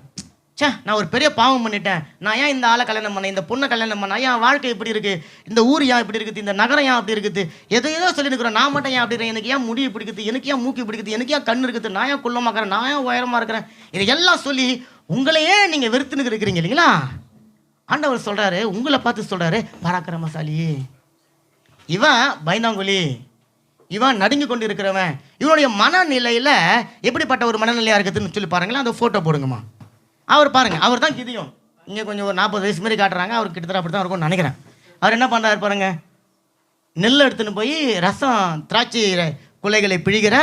சே நான் ஒரு பெரிய பாவம் பண்ணிட்டேன், நான் ஏன் இந்த ஆளை கல்யாணம் பண்ணேன், இந்த பொண்ணை கல்யாணம் பண்ணேன், ஏன் வாழ்க்கை இப்படி இருக்குது, இந்த ஊர் ஏன் இப்படி இருக்குது, இந்த நகரம் ஏன் அப்படி இருக்குது, ஏதோ சொல்லியிருக்கிறோம். நான் மட்டும் ஏன் அப்படி இருக்கேன், எனக்கு ஏன் முடி பிடிக்குது, எனக்கு ஏன் மூக்கி பிடிக்குது, எனக்கு ஏன் கண் இருக்குது, நான் ஏன் குள்ளமாக இருக்கிறேன், நான் ஏன் உயரமாக இருக்கிறேன், இதையெல்லாம் சொல்லி உங்களையே நீங்கள் வெறுத்துன்னு இருக்கிறீங்க இல்லைங்களா? ஆண்டவர் சொல்கிறாரு, உங்களை பார்த்து சொல்கிறாரு, பராக்கிரமசாலி, இவன் பயந்தாங்குழி, இவன் நடுங்கி கொண்டு இருக்கிறவன். இவனுடைய மனநிலையில் எப்படிப்பட்ட ஒரு மனநிலையாக இருக்குதுன்னு சொல்லி பாருங்களேன். அந்த ஃபோட்டோ போடுங்கம்மா. அவர் பாருங்க, அவர் தான் கிதியோன். இங்கே கொஞ்சம் ஒரு 40 வயசு மாதிரி காட்டுறாங்க. அவர் கிட்டத்தட்ட அப்படி தான் இருக்கும்னு நினைக்கிறேன். அவர் என்ன பண்ணுறாரு பாருங்க, நெல் எடுத்துன்னு போய் ரசம் திராட்சை குலைகளை பிழிகிற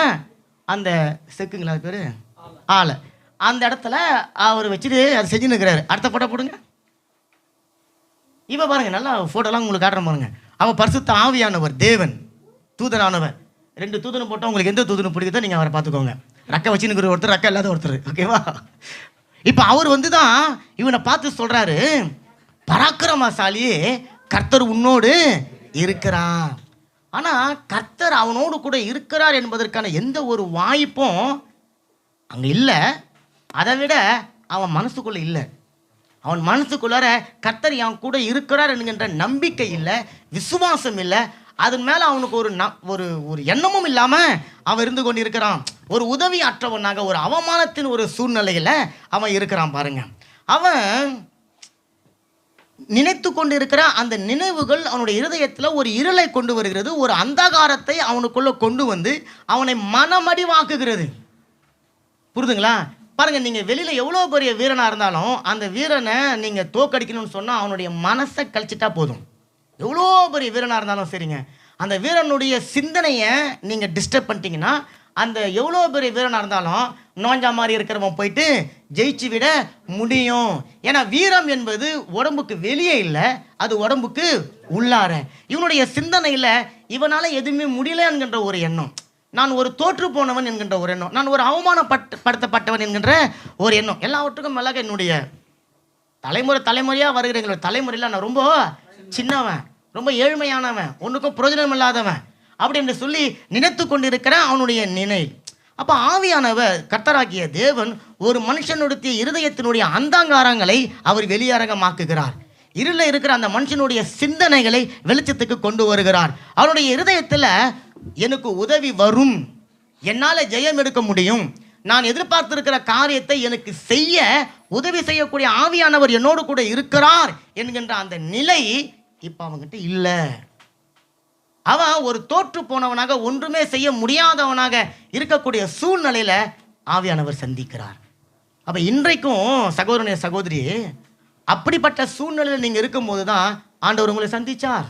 அந்த செக்குங்களா அது பேர் ஆளை, அந்த இடத்துல அவர் வச்சுட்டு அதை செஞ்சுன்னு இருக்கிறாரு. அடுத்த ஃபோட்டோ போடுங்க. இப்போ பாருங்க, நல்லா ஃபோட்டோலாம் உங்களுக்கு காட்டுற பாருங்க. அவன் பரிசுத்த ஆவியானவர், தேவன், தூதனானவர். 2 தூதனை போட்டால் உங்களுக்கு எந்த தூதனை பிடிக்குதோ நீங்கள் அவரை பார்த்துக்கோங்க. ரக்கை வச்சுன்னு ஒருத்தர், ரக்கை இல்லாத ஒருத்தர். ஓகேவா? இப்போ அவர் வந்து தான் இவனை பார்த்து சொல்கிறாரு, பராக்கிரமசாலியே கர்த்தர் உன்னோடு இருக்கிறார். ஆனால் கர்த்தர் அவனோடு கூட இருக்கிறார் என்பதற்கான எந்த ஒரு வாய்ப்பும் அங்கே இல்லை. அதை விட அவன் மனசுக்குள்ளே இல்லை. அவன் மனசுக்குள்ளார கர்த்தர் என் கூட இருக்கிறார் என்கின்ற நம்பிக்கை இல்லை, விசுவாசம் இல்லை. அதன் மேலே அவனுக்கு ஒரு எண்ணமும் இல்லாமல் அவன் இருந்து கொண்டு இருக்கிறான். ஒரு உதவி அற்றவனாக, ஒரு அவமானத்தின் ஒரு சூழ்நிலையில் அவன் இருக்கிறான் பாருங்க. அவன் நினைத்து கொண்டு இருக்கிற அந்த நினைவுகள் அவனுடைய இருதயத்தில் ஒரு இருளை கொண்டு வருகிறது, ஒரு அந்தகாரத்தை அவனுக்குள்ள கொண்டு வந்து அவனை மனமடிவாக்குகிறது. புரிதுங்களா? பாருங்க, நீங்கள் வெளியில் எவ்வளோ பெரிய வீரனாக இருந்தாலும் அந்த வீரனை நீங்கள் தோக்கடிக்கணும்னு சொன்னால் அவனுடைய மனசை கழிச்சிட்டா போதும். எவ்வளோ பெரிய வீரனாக இருந்தாலும் சரிங்க, அந்த வீரனுடைய சிந்தனையை நீங்கள் டிஸ்டர்ப் பண்ணிட்டீங்கன்னா அந்த எவ்வளோ பெரிய வீரனாக இருந்தாலும் நோஞ்சா மாதிரி இருக்கிறவன் போயிட்டு ஜெயிச்சு விட முடியும். ஏன்னா வீரம் என்பது உடம்புக்கு வெளியே இல்லை, அது உடம்புக்கு உள்ளார. இவனுடைய சிந்தனையில் இவனால் எதுவுமே முடியல என்கின்ற ஒரு எண்ணம், நான் ஒரு தோற்று போனவன் என்கின்ற ஒரு எண்ணம், நான் ஒரு அவமானப்படுத்தப்பட்டவன் என்கின்ற ஒரு எண்ணம், எல்லாவற்றுக்கும் மேலாக என்னுடைய தலைமுறையாக வருகிற எங்களோட தலைமுறையில் நான் ரொம்ப சின்னவன், ரொம்ப ஏழ்மையானவன், ஒன்றுக்கும் பிரயோஜனம் இல்லாதவன் அப்படின்னு சொல்லி நினைத்து கொண்டிருக்கிற அவனுடைய நினை. அப்போ ஆவியானவர் கர்த்தராகிய தேவன் ஒரு மனுஷனுடைய இருதயத்தினுடைய அந்தாங்காரங்களை அவர் வெளியரங்கமாக்குகிறார். இருளில் இருக்கிற அந்த மனுஷனுடைய சிந்தனைகளை வெளிச்சத்துக்கு கொண்டு வருகிறார். அவனுடைய இருதயத்தில் எனக்கு உதவி வரும், என்னால் ஜெயம் எடுக்க முடியும், நான் எதிர்பார்த்திருக்கிற காரியத்தை எனக்கு செய்ய உதவி செய்யக்கூடிய ஆவியானவர் என்னோடு கூட இருக்கிறார் என்கின்ற அந்த நிலை இப்போ அவங்ககிட்ட இல்லை. அவன் ஒரு தோற்று போனவனாக, ஒன்றுமே செய்ய முடியாதவனாக இருக்கக்கூடிய சூழ்நிலையில் ஆவியானவர் சந்திக்கிறார். அப்போ இன்றைக்கும் சகோதரனே சகோதரி, அப்படிப்பட்ட சூழ்நிலையில் நீங்கள் இருக்கும்போது தான் ஆண்டவர் உங்களை சந்திச்சார்.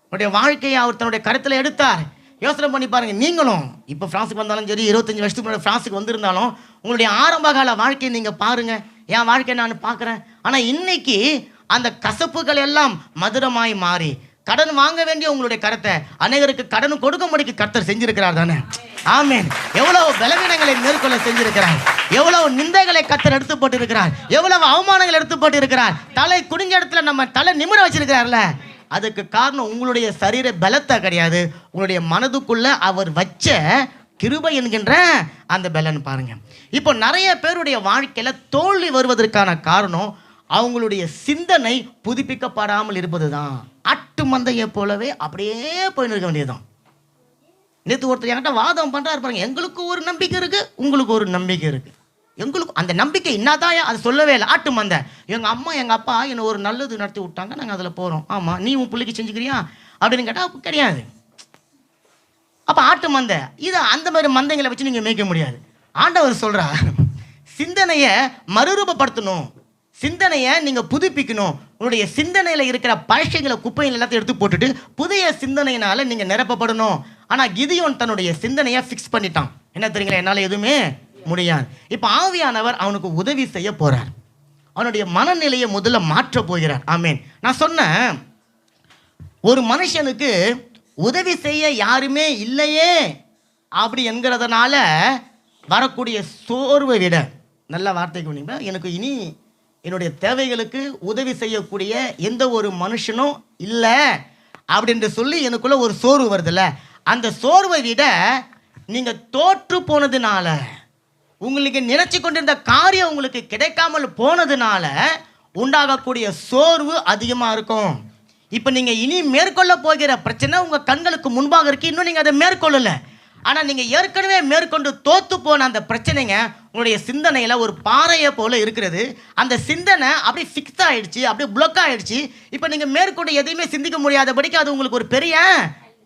உங்களுடைய வாழ்க்கையை அவர் தன்னுடைய கருத்தில் எடுத்தார். யோசனை பண்ணி பாருங்க. நீங்களும் இப்போ ஃப்ரான்ஸுக்கு வந்தாலும் சரி, 25 வருஷத்துக்கு முன்னாடி ஃப்ரான்ஸுக்கு வந்திருந்தாலும் உங்களுடைய ஆரம்ப கால வாழ்க்கையை நீங்கள் பாருங்கள். என் வாழ்க்கையை நான் பார்க்குறேன். ஆனால் இன்னைக்கு அந்த கசப்புகள் எல்லாம் மதுரமாய் மாறி, கடன் வாங்க வேண்டிய உங்களுடைய கருத்தை அநேகருக்கு கடன் கொடுக்கும்படிக்கு கர்த்தர் செஞ்சிருக்கிறார் தானே? ஆமென். எவ்வளவு பலவீனங்களை மேற்கொள்ள செஞ்சிருக்கிறார், எவ்வளவு நிந்தைகளை கர்த்தர் எடுத்து போட்டு இருக்கிறார், எவ்வளவு அவமானங்கள் எடுத்து போட்டு இருக்கிறார். தலை குனிஞ்ச இடத்துல நம்ம தலை நிமிர வச்சிருக்கிறார்ல, அதுக்கு காரணம் உங்களுடைய சரீர பலத்தை கிடையாது, உங்களுடைய மனதுக்குள்ள அவர் வச்ச கிருபை என்கின்ற அந்த பலன் பாருங்க. இப்போ நிறைய பேருடைய வாழ்க்கையில தோல்வி வருவதற்கான காரணம் அவங்களுடைய சிந்தனை புதுப்பிக்கப்படாமல் இருப்பது தான். அட்டு மந்தையை போலவே அப்படியே போயின்னு இருக்க வேண்டியதுதான். நேற்று ஒருத்தர் என்கிட்ட வாதம் பண்ணுறாரு பாருங்க, எங்களுக்கு ஒரு நம்பிக்கை இருக்குது, உங்களுக்கு ஒரு நம்பிக்கை இருக்குது. எங்களுக்கு அந்த நம்பிக்கை என்னதான் அது சொல்லவே இல்லை. ஆட்டு மந்தை, எங்கள் அம்மா எங்கள் அப்பா என்னை ஒரு நல்லது நடத்தி விட்டாங்க, நாங்கள் அதில் போகிறோம். ஆமாம், நீ உன் பிள்ளைக்கு செஞ்சுக்கிறியா அப்படின்னு கேட்டால் கிடையாது. அப்போ ஆட்டு மந்தை இது அந்த மாதிரி மந்தைங்களை வச்சு நீங்கள் மேய்க்க முடியாது. ஆண்டவர் சொல்கிறார், சிந்தனையை மறுரூபப்படுத்தணும், சிந்தனையை நீங்கள் புதுப்பிக்கணும். உங்களுடைய சிந்தனையில் இருக்கிற பழசைகளை குப்பைகள் எல்லாத்தையும் எடுத்து போட்டுட்டு புதிய சிந்தனையினால் நீங்கள் நிரப்பப்படணும். ஆனால் கிதியோன் தன்னுடைய சிந்தனையை ஃபிக்ஸ் பண்ணிட்டான். என்ன தெரியுங்களா, என்னால் எதுவுமே முடியாது. இப்போ ஆவியானவர் அவனுக்கு உதவி செய்ய போகிறார். அவனுடைய மனநிலையை முதல்ல மாற்ற போகிறார். ஆமேன். நான் சொன்னேன், ஒரு மனுஷனுக்கு உதவி செய்ய யாருமே இல்லையே அப்படி என்கிறதுனால வரக்கூடிய சோர்வை விட, நல்ல வார்த்தைக்கு சொன்னீங்க, எனக்கு இனி என்னுடைய தேவைகளுக்கு உதவி செய்யக்கூடிய எந்த ஒரு மனுஷனும் இல்லை அப்படின்ட்டு சொல்லி எனக்குள்ள ஒரு சோர்வு வருதுல்ல, அந்த சோர்வை விட நீங்கள் தோற்று போனதுனால, உங்களுக்கு நினைச்சு கொண்டிருந்த காரியம் உங்களுக்கு கிடைக்காமல் போனதுனால உண்டாகக்கூடிய சோர்வு அதிகமாக இருக்கும். இப்போ நீங்கள் இனி மேற்கொள்ள போகிற பிரச்சனை உங்கள் கண்களுக்கு முன்பாக இருக்கு, இன்னும் நீங்கள் அதை மேற்கொள்ளலை. ஆனால் நீங்கள் ஏற்கனவே மேற்கொண்டு தோற்று போன அந்த பிரச்சனைங்க உங்களுடைய சிந்தனையில் ஒரு பாறையை போல இருக்கிறது. அந்த சிந்தனை அப்படியே ஃபிக்ஸ் ஆகிடுச்சு, அப்படியே பிளாக் ஆகிடுச்சு. இப்போ நீங்கள் மேற்கொண்டு எதையுமே சிந்திக்க முடியாதபடிக்கு அது உங்களுக்கு ஒரு பெரிய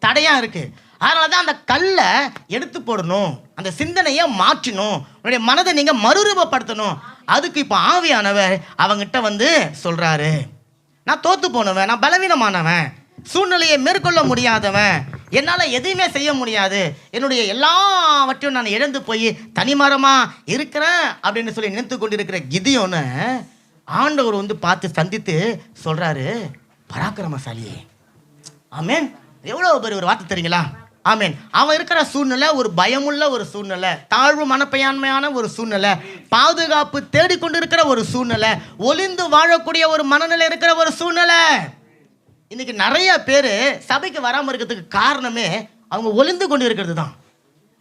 தடையாக இருக்குது. அதனால தான் அந்த கல்லை எடுத்து போடணும், அந்த சிந்தனையை மாற்றணும், உங்களுடைய மனதை நீங்கள் மறுரூபப்படுத்தணும். அதுக்கு இப்போ ஆவியானவர் அவங்ககிட்ட வந்து சொல்கிறாரு, நான் தோற்று போனவன், நான் பலவீனமானவன், சூழ்நிலையை மேற்கொள்ள முடியாதவன், என்னால் எதையுமே செய்ய முடியாது, என்னுடைய எல்லாவற்றையும் நான் இழந்து போய் தனிமரமாக இருக்கிறேன் அப்படின்னு சொல்லி நினைத்து கொண்டிருக்கிற கிதியோனை ஆண்டவர் வந்து பார்த்து சந்தித்து சொல்கிறாரு, பராக்கிரமசாலியே. ஆமேன். எவ்வளோ பெரிய ஒரு வார்த்தை தெரியுங்களா? ஆமேன். அவன் இருக்கிற சூழ்நிலை ஒரு பயமுள்ள ஒரு சூழ்நிலை, தாழ்வு மனப்பையாண்மையான ஒரு சூழ்நிலை, பாதுகாப்பு தேடிக்கொண்டு இருக்கிற ஒரு சூழ்நிலை, ஒளிந்து வாழக்கூடிய ஒரு மனநிலை இருக்கிற ஒரு சூழ்நிலை. இன்னைக்கு நிறைய பேர் சபைக்கு வராமல் இருக்கிறதுக்கு காரணமே அவங்க ஒளிந்து கொண்டு இருக்கிறது தான்.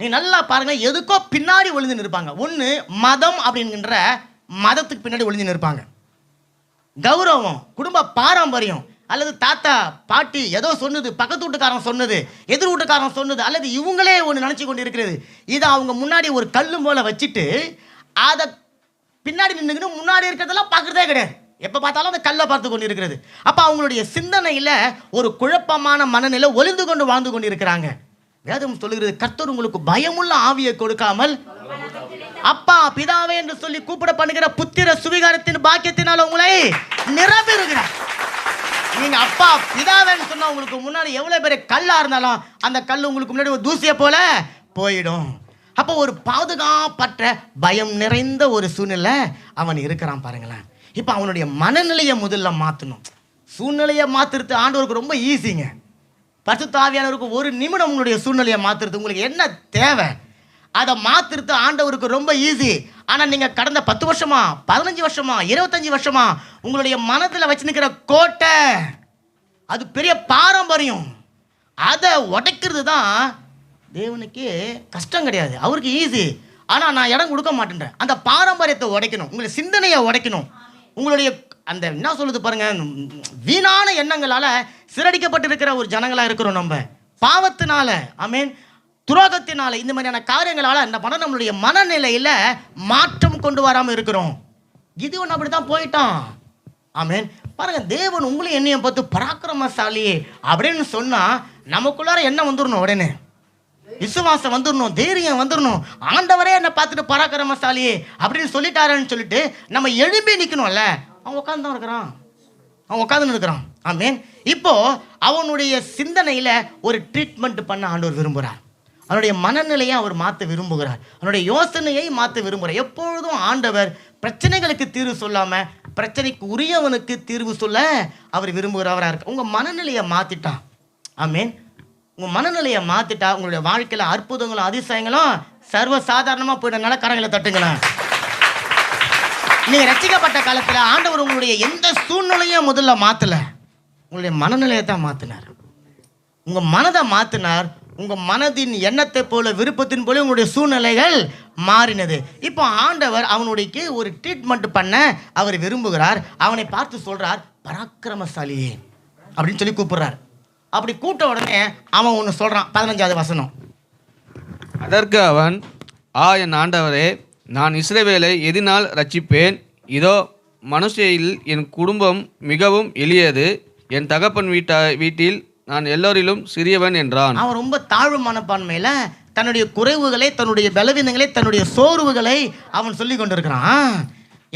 நீங்கள் நல்லா பாருங்க, எதுக்கோ பின்னாடி ஒளிந்து நிற்பாங்க. ஒன்று மதம் அப்படிங்கிற மதத்துக்கு பின்னாடி ஒளிந்து நிற்பாங்க. கௌரவம், குடும்ப பாரம்பரியம், அல்லது தாத்தா பாட்டி ஏதோ சொன்னது, பக்கத்து வீட்டுக்காரன் சொன்னது, எதிர் வீட்டுக்காரன் சொன்னது, அல்லது இவங்களே ஒன்று நினச்சி கொண்டு இருக்கிறது. இதை அவங்க முன்னாடி ஒரு கல்லு போல வச்சுட்டு அதை பின்னாடி நின்றுக்கிட்டு முன்னாடி இருக்கிறதெல்லாம் பார்க்குறதே கிடையாது. எப்போ பார்த்தாலும் அந்த கல்லை பார்த்து கொண்டு இருக்கிறது. அப்போ அவங்களுடைய சிந்தனையில் ஒரு குழப்பமான மனநிலை ஒளிந்து கொண்டு வாழ்ந்து கொண்டு இருக்கிறாங்க. வேதம் சொல்லுகிறது, கர்த்தர் உங்களுக்கு பயமுள்ள ஆவியை கொடுக்காமல் அப்பா பிதாவே என்று சொல்லி கூப்பிட பண்ணுகிற புத்திர சுவிகாரத்தின் பாக்கியத்தினால் உங்களை நிரம்பியிருக்கிறார். நீங்க அப்பா பிதாவேன்னு சொன்னா உங்களுக்கு முன்னாடி எவ்வளவு பெரிய கல்லா இருந்தாலும் அந்த கல் உங்களுக்கு முன்னாடி ஒரு தூசியை போல போயிடும். அப்போ ஒரு பாதுகாப்பற்ற பயம் நிறைந்த ஒரு சூழ்நிலை அவன் இருக்கிறான் பாருங்களேன். இப்போ அவனுடைய மனநிலையை முதல்ல மாற்றணும். சூழ்நிலையை மாற்றுறது ஆண்டவருக்கு ரொம்ப ஈஸிங்க. பரிசுத்த ஆவியானவருக்கு ஒரு நிமிடம் உங்களுடைய சூழ்நிலையை மாற்றுறது உங்களுக்கு என்ன தேவை அதை மாற்றுறது ஆண்டவருக்கு ரொம்ப ஈஸி. ஆனால் நீங்கள் கடந்த 10 வருஷமா 15 வருஷமா 25 வருஷமா உங்களுடைய மனதில் வச்சு நிற்கிற கோட்டை, அது பெரிய பாரம்பரியம், அதை உடைக்கிறது தான் தேவனுக்கு கஷ்டம் கிடையாது, அவருக்கு ஈஸி. ஆனால் நான் இடம் கொடுக்க மாட்டேன்றேன். அந்த பாரம்பரியத்தை உடைக்கணும், உங்களுடைய சிந்தனையை உடைக்கணும். உங்களுடைய அந்த என்ன சொல்லுது பாருங்க, வீணான எண்ணங்களால் சிறடிக்கப்பட்டு இருக்கிற ஒரு ஜனங்களாக இருக்கிறோம் நம்ம. பாவத்தினால ஆமேன், துரோகத்தினால, இந்த மாதிரியான காரியங்களால் என்ன பண்ண நம்மளுடைய மனநிலையில் மாற்றம் கொண்டு வராமல் இருக்கிறோம். கிதியோன் அப்படி தான் போயிட்டான். ஆமேன். பாருங்க, தேவன் உங்களையும் என்னையும் பார்த்து பராக்கிரமசாலி அப்படின்னு சொன்னால் நமக்குள்ளார என்ன வந்துடணும், உடனே விசுவாசம் வந்துடணும், தைரியம் வந்துடணும். ஆண்டவரே என்னை பார்த்துட்டு பராக்கிரமசாலி அப்படின்னு சொல்லிட்டாருன்னு சொல்லிட்டு நம்ம எழும்பி நிற்கணும்ல. அவன் உட்காந்து தான் இருக்கிறான், அவன் உட்காந்துன்னு இருக்கிறான். ஆமேன். இப்போ அவனுடைய சிந்தனையில் ஒரு ட்ரீட்மெண்ட் பண்ண ஆண்டவர் விரும்புகிறார். அவனுடைய மனநிலையை அவர் மாற்ற விரும்புகிறார், அவனுடைய யோசனையை மாற்ற விரும்புகிறார். எப்பொழுதும் ஆண்டவர் பிரச்சனைகளுக்கு தீர்வு சொல்லாமல் பிரச்சனைக்கு உரியவனுக்கு தீர்வு சொல்ல அவர் விரும்புகிறவராக இருக்கு. உங்கள் மனநிலையை மாற்றிட்டா, ஆமேன், உங்கள் மனநிலையை மாற்றிட்டா உங்களுடைய வாழ்க்கையில் அற்புதங்களும் அதிசயங்களும் சர்வசாதாரணமாக போயிட்டனால கரங்களை தட்டுங்களேன். நீங்கள் ரட்சிக்கப்பட்ட காலத்தில் ஆண்டவர் உங்களுடைய எந்த சூழ்நிலையும் முதல்ல மாற்றலை, உங்களுடைய மனநிலையை தான் மாற்றினார். உங்கள் மனதை மாற்றினார். உங்கள் மனதின் எண்ணத்தை போல விருப்பத்தின் போல உங்களுடைய சூழ்நிலைகள் மாறினது. இப்போ ஆண்டவர் அவனுடைய ஒரு ட்ரீட்மெண்ட் பண்ண அவர் விரும்புகிறார். அவனை பார்த்து சொல்கிறார், பராக்கிரமசாலியே அப்படின்னு சொல்லி கூப்பிடுறார். அப்படி கூப்பிட்ட உடனே அவன் ஒன்று சொல்கிறான். 15வது வசனம். அதற்கு அவன், என் ஆண்டவரே, நான் இஸ்ரவேலை எதினால் ரட்சிப்பேன்? இதோ மனுஷையில் என் குடும்பம் மிகவும் எளியது, என் தகப்பன் வீட்டில் நான் எல்லோரிலும் சிறியவன் என்றான். அவன் ரொம்ப தாழ்வு மனப்பான்மையில் தன்னுடைய குறைவுகளை, தன்னுடைய பலவீனங்களை, தன்னுடைய சோர்வுகளை அவன் சொல்லி கொண்டிருக்கிறான்.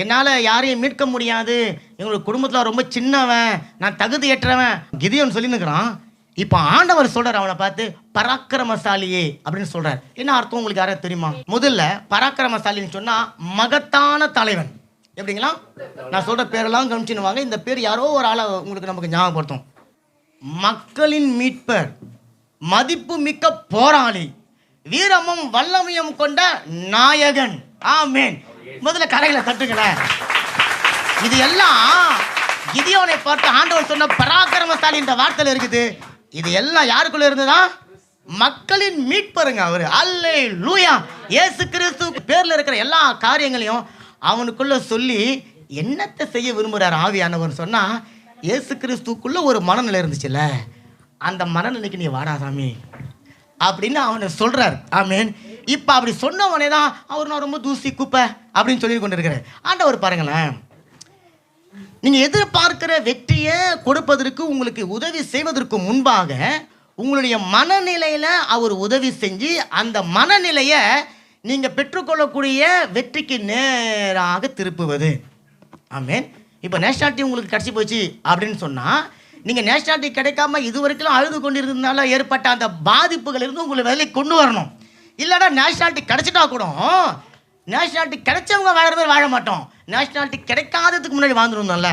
என்னால் யாரையும் மீட்க முடியாது, எங்களுடைய குடும்பத்தில் ரொம்ப சின்னவன், நான் தகுதியற்றவன் கிதியோன் சொல்லினுக்கிறான். இப்போ ஆண்டவர் சொல்கிறார் அவனை பார்த்து பராக்கிரமசாலியே அப்படின்னு சொல்கிறார். என்ன அர்த்தம் உங்களுக்கு யாராவது தெரியுமா? முதல்ல பராக்கிரமசாலின்னு சொன்னால் மகத்தான தலைவன். எப்படிங்களா? நான் சொல்கிற பேரெல்லாம் கவனிச்சுன்னு வாங்க. இந்த பேர் யாரோ ஒரு ஆளை உங்களுக்கு நமக்கு ஞாபகப்படுத்தும். மக்களின் மீட்பர், மதிப்பு மிக்க போராளி, வீரமும் வல்லமையும் கொண்ட நாயகன். ஆமேன். முதல்ல கரைகளை தட்டுங்களேன். இது எல்லாம் கிதியோனை பார்த்து ஆண்டவர் சொன்ன பராக்கிரமசாலி இந்த வார்த்தையில் இருக்குது. இது எல்லாம் யாருக்குள்ள இருந்ததா? மக்களின் மீட்பருங்க அவரு. அல்லேலூயா. இயேசு கிறிஸ்து பேர்ல இருக்கிற எல்லா காரியங்களையும் அவனுக்குள்ள சொல்லி என்னத்தை செய்ய விரும்புகிறார் ஆவியானவர் சொன்னா, இயேசு கிறிஸ்துக்குள்ள ஒரு மனநிலை இருந்துச்சுல்ல, அந்த மனநிலைக்கு நீ வாடாசாமி அப்படின்னு அவனை சொல்றார். ஆமேன். இப்போ அப்படி சொன்னவனே தான் அவர் நான் ரொம்ப தூசி குப்பை அப்படின்னு சொல்லி கொண்டு இருக்கிறேன். ஆண்டவர் பாருங்களேன், நீங்கள் எதிர்பார்க்கிற வெற்றியை கொடுப்பதற்கு உங்களுக்கு உதவி செய்வதற்கு முன்பாக உங்களுடைய மனநிலையில் அவர் உதவி செஞ்சு அந்த மனநிலையை நீங்கள் பெற்றுக்கொள்ளக்கூடிய வெற்றிக்கு நேராக திருப்புவது. ஆமேன். இப்போ நேஷனாலிட்டி உங்களுக்கு கிடச்சி போச்சு அப்படின்னு சொன்னால், நீங்கள் நேஷனாலிட்டி கிடைக்காம இது வரைக்கும் அழுது கொண்டிருந்ததுனால ஏற்பட்ட அந்த பாதிப்புகள் இருந்து உங்களை வேலைக்கு கொண்டு வரணும். இல்லைன்னா நேஷனாலிட்டி கிடைச்சிட்டா கூட நேஷனாலிட்டி கிடைச்சவங்க வாழற மாதிரி வாழ மாட்டோம். நேஷனாலிட்டி கிடைக்காததுக்கு முன்னாடி வாழ்ந்துருந்தோம்ல.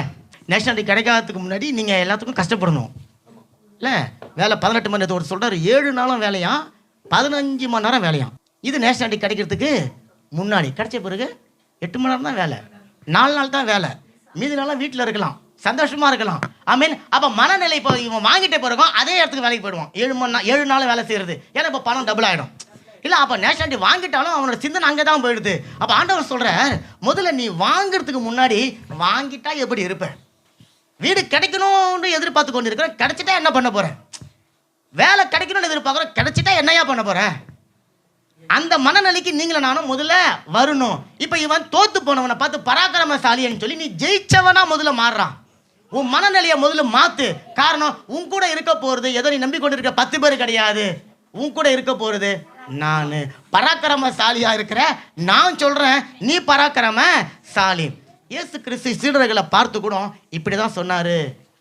நேஷனாலிட்டி கிடைக்காததுக்கு முன்னாடி நீங்கள் எல்லாத்துக்கும் கஷ்டப்படணும் இல்லை? வேலை 18 மணி நேரத்தோடு சொல்கிறார், 7 நாளும் வேலையாம், 15 மணி நேரம் வேலையாம். இது நேஷனாலிட்டி கிடைக்கிறதுக்கு முன்னாடி. கிடைச்ச பிறகு 8 மணி நேரம் தான் வேலை, 4 நாள் தான் வேலை, மீதி நாளாக வீட்டில் இருக்கலாம், சந்தோஷமாக இருக்கலாம். ஆமீன். அப்போ மனநிலை இப்போ இவன் வாங்கிட்டே பிறகும் அதே இடத்துக்கு வேலைக்கு போயிடுவான். 7 நாள் வேலை செய்கிறது. ஏன்னா இப்போ பணம் டபுள் ஆகிடும் இல்லை? அப்போ நேஷனாலிட்டி வாங்கிட்டாலும் அவனோட சிந்தனை அங்கே தான் போயிடுது. அப்போ ஆண்டவர் சொல்கிறார், முதல்ல நீ வாங்கிறதுக்கு முன்னாடி வாங்கிட்டா எப்படி இருப்பேன்? வீடு கிடைக்கணும்னு எதிர்பார்த்து கொண்டு இருக்கிறேன், கிடைச்சிட்டா என்ன பண்ண போகிறேன்? வேலை கிடைக்கணும்னு எதிர்பார்க்குறேன், கிடைச்சிட்டா என்னையா பண்ண போகிறேன்? அந்த மனநிலைக்கு நீங்களும் நானும் முதல்ல வரணும். இப்போ இவன் தோத்து போனவனை பார்த்து பராக்கிரமசாலின்னு சொல்லி நீ ஜெயிச்சவனா முதல்ல மாறுறான். உன் மனநிலையை முதல்ல மாற்று. காரணம், உன் கூட இருக்க போகிறது ஏதோ நீ நம்பிக்கொண்டு இருக்க 10 பேர் கிடையாது. உன் கூட இருக்க போகிறது நான் பராக்கிரமசாலியாக இருக்கிற நான் சொல்கிறேன், நீ பராக்கிரமசாலி. இயேசு கிறிஸ்து சீடர்களை பார்த்து கூட இப்படி தான் சொன்னார்.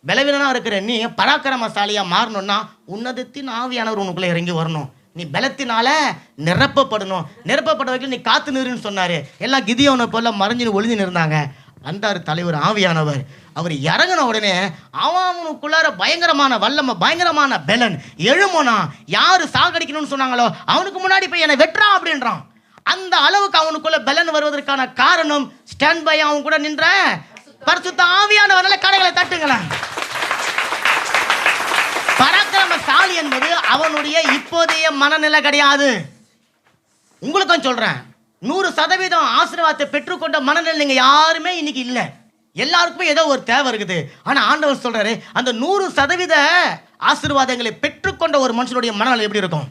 பலவீனனா இருக்கிற நீ பராக்கிரமசாலியா மாறணும்னா உன்னதத்தின் ஆவியானவர் உனக்குள்ள இறங்கி வரணும். நீ பலத்தினால நிரப்பப்படணும். நிரப்பப்பட வரைக்கும் நீ காத்து நிறுன்னு சொன்னாரு. எல்லாம் கிதியோனை போல மறைஞ்சு ஒளிஞ்சு இருந்தாங்க. வந்தார் தலைவர் ஆவியானவர். அவர் இறங்கின உடனே அவனுக்குள்ளார பயங்கரமான வல்லமை, பயங்கரமான பலன் எழுமோனா. யாரு சாகடிக்கணும்னு சொன்னாங்களோ அவனுக்கு முன்னாடி போய் என்னை வெட்டுறான் அப்படின்றான். அந்த அளவுக்கு அவனுக்குள்ள பலன் வருவதற்கான காரணம் ஸ்டாண்ட் பை அவன் கூட நின்ற பரிசுத்த ஆவியானவரால. கடைகளை தட்டுங்களேன். பராக்கிரமசாலி என்பது அவனுடைய இப்போதைய மனநிலை கிடையாது. உங்களுக்கும் சொல்றேன், 100% ஆசீர்வாதத்தை பெற்றுக்கொண்ட மனநிலை நீங்க யாருமே இன்னைக்கு இல்லை. எல்லாருக்குமே ஏதோ ஒரு தேவை இருக்குது. ஆனா ஆண்டவர் சொல்றாரு, அந்த 100% ஆசீர்வாதங்களை பெற்றுக்கொண்ட ஒரு மனுஷனுடைய மனநிலை எப்படி இருக்கும்?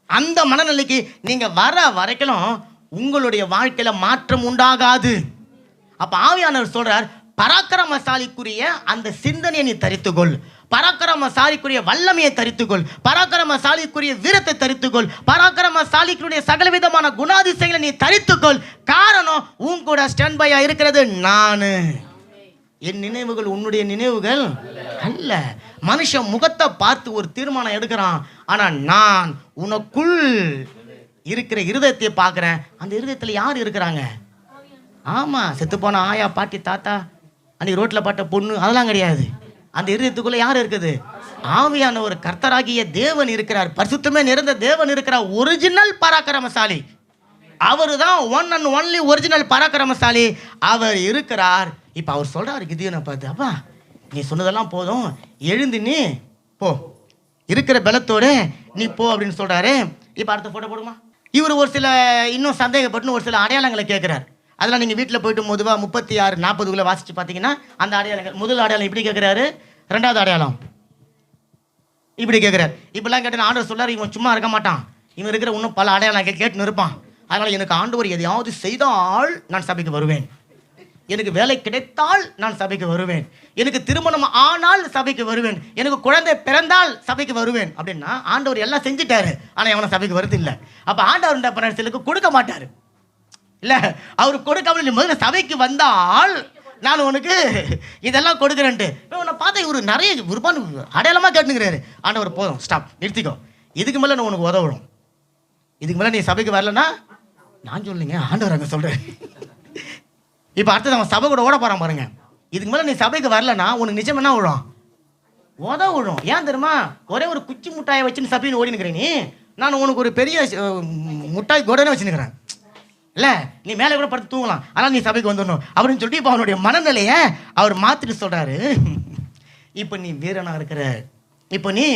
அந்த மனநிலைக்கு நீங்க வர வரைக்கும் உங்களுடைய வாழ்க்கையில மாற்றம் உண்டாகாது. அப்ப ஆவியானவர் சொல்றார், பராக்கிரமசாலிக்குரிய அந்த சிந்தனையை நீ தரித்துக்கொள், பராக்கிரமசாலிக்குரிய வல்லமையை தரித்துக்கொள், பராக்கிரமசாலிக்குரிய வீரத்தை தரித்துக்கொள், பராக்கிரமசாலிக்குரிய சகலவிதமான குணாதிசயங்களை நீ தரித்துக்கொள். காரணம், உன் கூட ஸ்டாண்ட் பையா இருக்கிறது நானு. என் நினைவுகள் உன்னுடைய நினைவுகள் அல்ல. மனுஷன் முகத்தை பார்த்து ஒரு தீர்மானம் எடுக்கிறான். ஆனா நான் உனக்குள் இருக்கிற இருதயத்தை பார்க்கிறேன். அந்த இருதயத்துல யார் இருக்கிறாங்க? ஆமா, செத்து போன ஆயா, பாட்டி, தாத்தா, அன்னைக்கு ரோட்ல பாட்ட பொண்ணு, அதெல்லாம் கிடையாது. அந்த இருதயத்துக்குள்ள யார் இருக்குது? ஆவியான ஒரு கர்த்தராகிய தேவன் இருக்கிறார். பரிசுத்தமே நிறைந்த தேவன் இருக்கிறார். ஒரிஜினல் பராக்கிரமசாலி அவரு தான். ஒன் அண்ட் ஒன்லி ஒரிஜினல் பராக்கிரமசாலி அவர் இருக்கிறார். இப்போ அவர் சொல்றாரு கிதியோனை பார்த்து, அப்பா நீ சொன்னதெல்லாம் போதும், எழுந்து நீ போ, இருக்கிற பலத்தோடு நீ போ அப்படின்னு சொல்றாரு. இப்போ அடுத்த போட்டோ போடுமா. இவர் ஒரு சில இன்னும் சந்தேகப்பட்டு ஒரு சில அடையாளங்களை கேட்கிறார். அதெல்லாம் நீங்கள் வீட்டில் போயிட்டு பொதுவாக 36-40 வாசித்து பார்த்தீங்கன்னா அந்த அடையாளங்கள், முதல் அடையாளம் இப்படி கேட்குறாரு, ரெண்டாவது அடையாளம் இப்படி கேட்குறாரு. இப்படிலாம் கேட்டு ஆண்டவர் சொல்றாரு, இவன் சும்மா இருக்க மாட்டான், இவன் இருக்கிற இன்னும் பல அடையாளம் கேட்டுன்னு இருப்பான். அதனால் எனக்கு ஆண்டவர் எதையாவது செய்தால் நான் சபைக்கு வருவேன், எனக்கு வேலை கிடைத்தால் நான் சபைக்கு வருவேன், எனக்கு திருமணம் ஆனால் சபைக்கு வருவேன், எனக்கு குழந்தை பிறந்தால் சபைக்கு வருவேன் அப்படின்னா ஆண்டவர் எல்லாம் செஞ்சுட்டாரு. ஆனால் அவனை சபைக்கு வருது இல்லை. அப்போ ஆண்டவர் என்ன பண்ணார்? சிலருக்கு கொடுக்க மாட்டார் இல்லை, அவர் கொடுக்காமல் முதல்ல சபைக்கு வந்தால் நான் உனக்கு இதெல்லாம் கொடுக்குறேன்ட்டு உன்னை பார்த்தா இவர் நிறைய விருப்பான அடையாளமாக கேட்டுங்கிறாரு. ஆண்டவர் போதும், ஸ்டாப், நிறுத்திக்கோ, இதுக்கு மேலே நான் உனக்கு உதவணும், இதுக்கு மேலே நீ சபைக்கு வரலன்னா நான் சொல்லுங்க, ஆண்டவர் அங்கே சொல்கிறேன். இப்போ அடுத்தது அவன் சபை கூட ஓட போகிறான் பாருங்க. இதுக்கு மேலே நீ சபைக்கு வரலன்னா உனக்கு நிச்சயம் என்ன விழும்? உதவிடும். ஏன் தெரியுமா? ஒரே ஒரு குச்சி முட்டாயை வச்சுன்னு சபைன்னு ஓடினுக்கிறேன் நீ, நான் உனக்கு ஒரு பெரிய முட்டாய் கோடனே வச்சுன்னுக்கிறேன் இல்லை, நீ மேலே கூட படுத்து தூங்கலாம், ஆனால் நீ சபைக்கு வந்துடணும் அப்படின்னு சொல்லிட்டு இப்போ அவனுடைய மனநிலையை அவர் மாற்றிட்டு சொல்கிறாரு. இப்போ நீ வீரனாக இருக்கிற, இப்போ நீ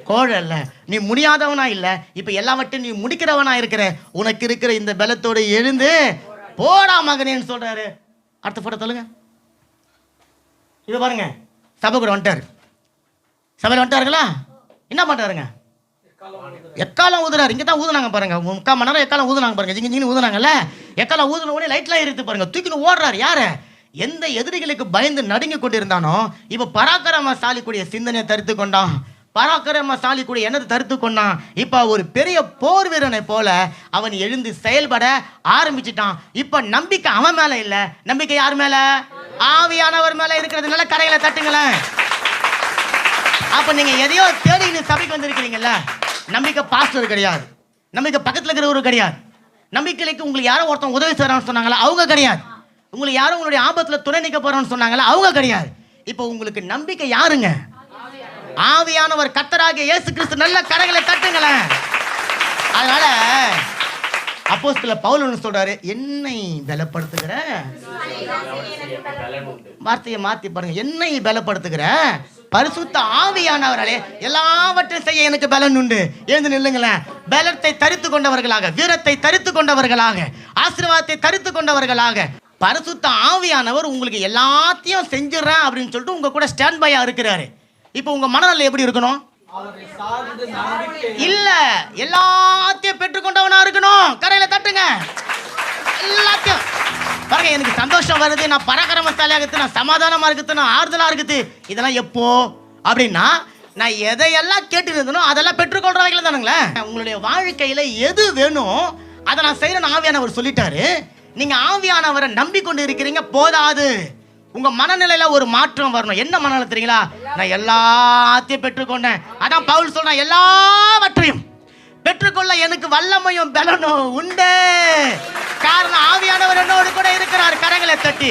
கோழை இல்லை, நீ முடியாதவனா இல்லை, இப்போ எல்லாவற்றையும் நீ முடிக்கிறவனா இருக்கிற, உனக்கு இருக்கிற இந்த பலத்தோடு எழுந்து போடா மகனேன்னு சொல்கிறாரு. அடுத்த போட்டோ சொல்லுங்க. இது பாருங்க, சபை கூட வந்துட்டார். சபையில் வந்துட்டாருங்களா? என்ன பண்ணுறாருங்க? எக்காலம் ஊதுறாரு. இங்கே தான் ஊதுனாங்க பாருங்க, 3/4 மணி நேரம் எக்காலம் ஊதுனாங்க பாருங்க, ஜிங்க ஊதுனாங்கல்ல. எக்காலம் ஊதுன உடனே லைட்லாம் எடுத்து பாருங்க, தூக்கின்னு ஓடுறாரு. யாரு? எந்த எதிரிகளுக்கு பயந்து நடுங்கி கொண்டு இருந்தானோ இப்போ பராக்கிரமசாலி கூடிய சிந்தனையை தரித்து கொண்டான், பராக்கிரமசாலி கூடிய எண்ணத்தை தரித்து கொண்டான். இப்போ ஒரு பெரிய போர் வீரனை போல அவன் எழுந்து செயல்பட ஆரம்பிச்சிட்டான். இப்போ நம்பிக்கை அவன் மேல இல்லை, நம்பிக்கை யார் மேல? ஆவியானவர் மேல இருக்கிறதுனால கரைகளை தட்டுங்களேன். அப்ப நீங்க எதையோ தேடி சபைக்கு வந்திருக்கிறீங்கல்ல, நம்பிக்கை பாஸ்டர் கிடையாது, நம்பிக்கை பக்கத்தில் இருக்கிறவரு கிடையாது, நம்பிக்கைக்கு உங்களுக்கு யாரோ ஒருத்தன் உதவி செய்யறான்னு சொன்னாங்களா, அவங்க கிடையாது, உங்களுக்கு யாரும் உங்களுடைய ஆபத்தில் துணை நிற்க போறான்னு சொன்னாங்களா, அவங்க கிடையாது. இப்போ உங்களுக்கு நம்பிக்கை யாருங்க? ஆவியானவர் கர்த்தராகிய இயேசு கிறிஸ்து. நல்ல கரங்களை தட்டுங்களேன். அதனால அப்போஸ்தலர் பவுல் சொல்றாரு, என்னை பலப்படுத்துகிற, வார்த்தையை மாத்தி பாருங்க, என்னை பலப்படுத்துகிற பரிசுத்த ஆவியானவராலே எல்லாவற்றையும் செய்ய எனக்கு பலன் உண்டு. எழுந்து நில்லுங்களேன். பலத்தை தரித்து கொண்டவர்களாக, வீரத்தை தரித்து கொண்டவர்களாக, ஆசீர்வாதத்தை தரித்து கொண்டவர்களாக பரிசுத்த ஆவியானவர் உங்களுக்கு எல்லாத்தையும் செஞ்சிடறேன் அப்படின்னு சொல்லிட்டு உங்க கூட ஸ்டாண்ட் பையா இருக்கிறாரு. இப்போ உங்க மனநிலை எப்படி இருக்கணும்? இல்ல, எல்லாத்தையும் பெற்றுக்கொண்டவனா இருக்கணும். கரையில தட்டுங்க. எல்லாத்தையும் பாருங்க, எனக்கு சந்தோஷம் வருது, நான் பராக்கிரமசாலியா இருக்குது, நான் சமாதானமா இருக்குது, நான் ஆறுதலா இருக்குது. இதெல்லாம் எப்போ அப்படின்னா நான் எதையெல்லாம் கேட்டு இருந்தனோ அதெல்லாம் பெற்றுக்கொள்றவங்கள தானுங்களே. உங்களுடைய வாழ்க்கையில எது வேணும் அதை நான் செய்யறேன் ஆவியானவர் சொல்லிட்டாரு. நீங்க ஆவியானவரை நம்பிக்கொண்டு இருக்கிறீங்க போதாது, உங்க மனநிலையில ஒரு மாற்றம் வரணும். என்ன மனநிலை தெரியுங்களா? நான் எல்லாத்தையும் பெற்றுக்கொண்டேன். அதான் பவுல் சொல்றான், எல்லாவற்றையும் பெற்றுக்கொள்ள எனக்கு வல்லமையும் பலனும் உண்டு. காரணம் ஆவியானவர் என்னோடு கூட இருக்கிறார். கரங்களை தட்டி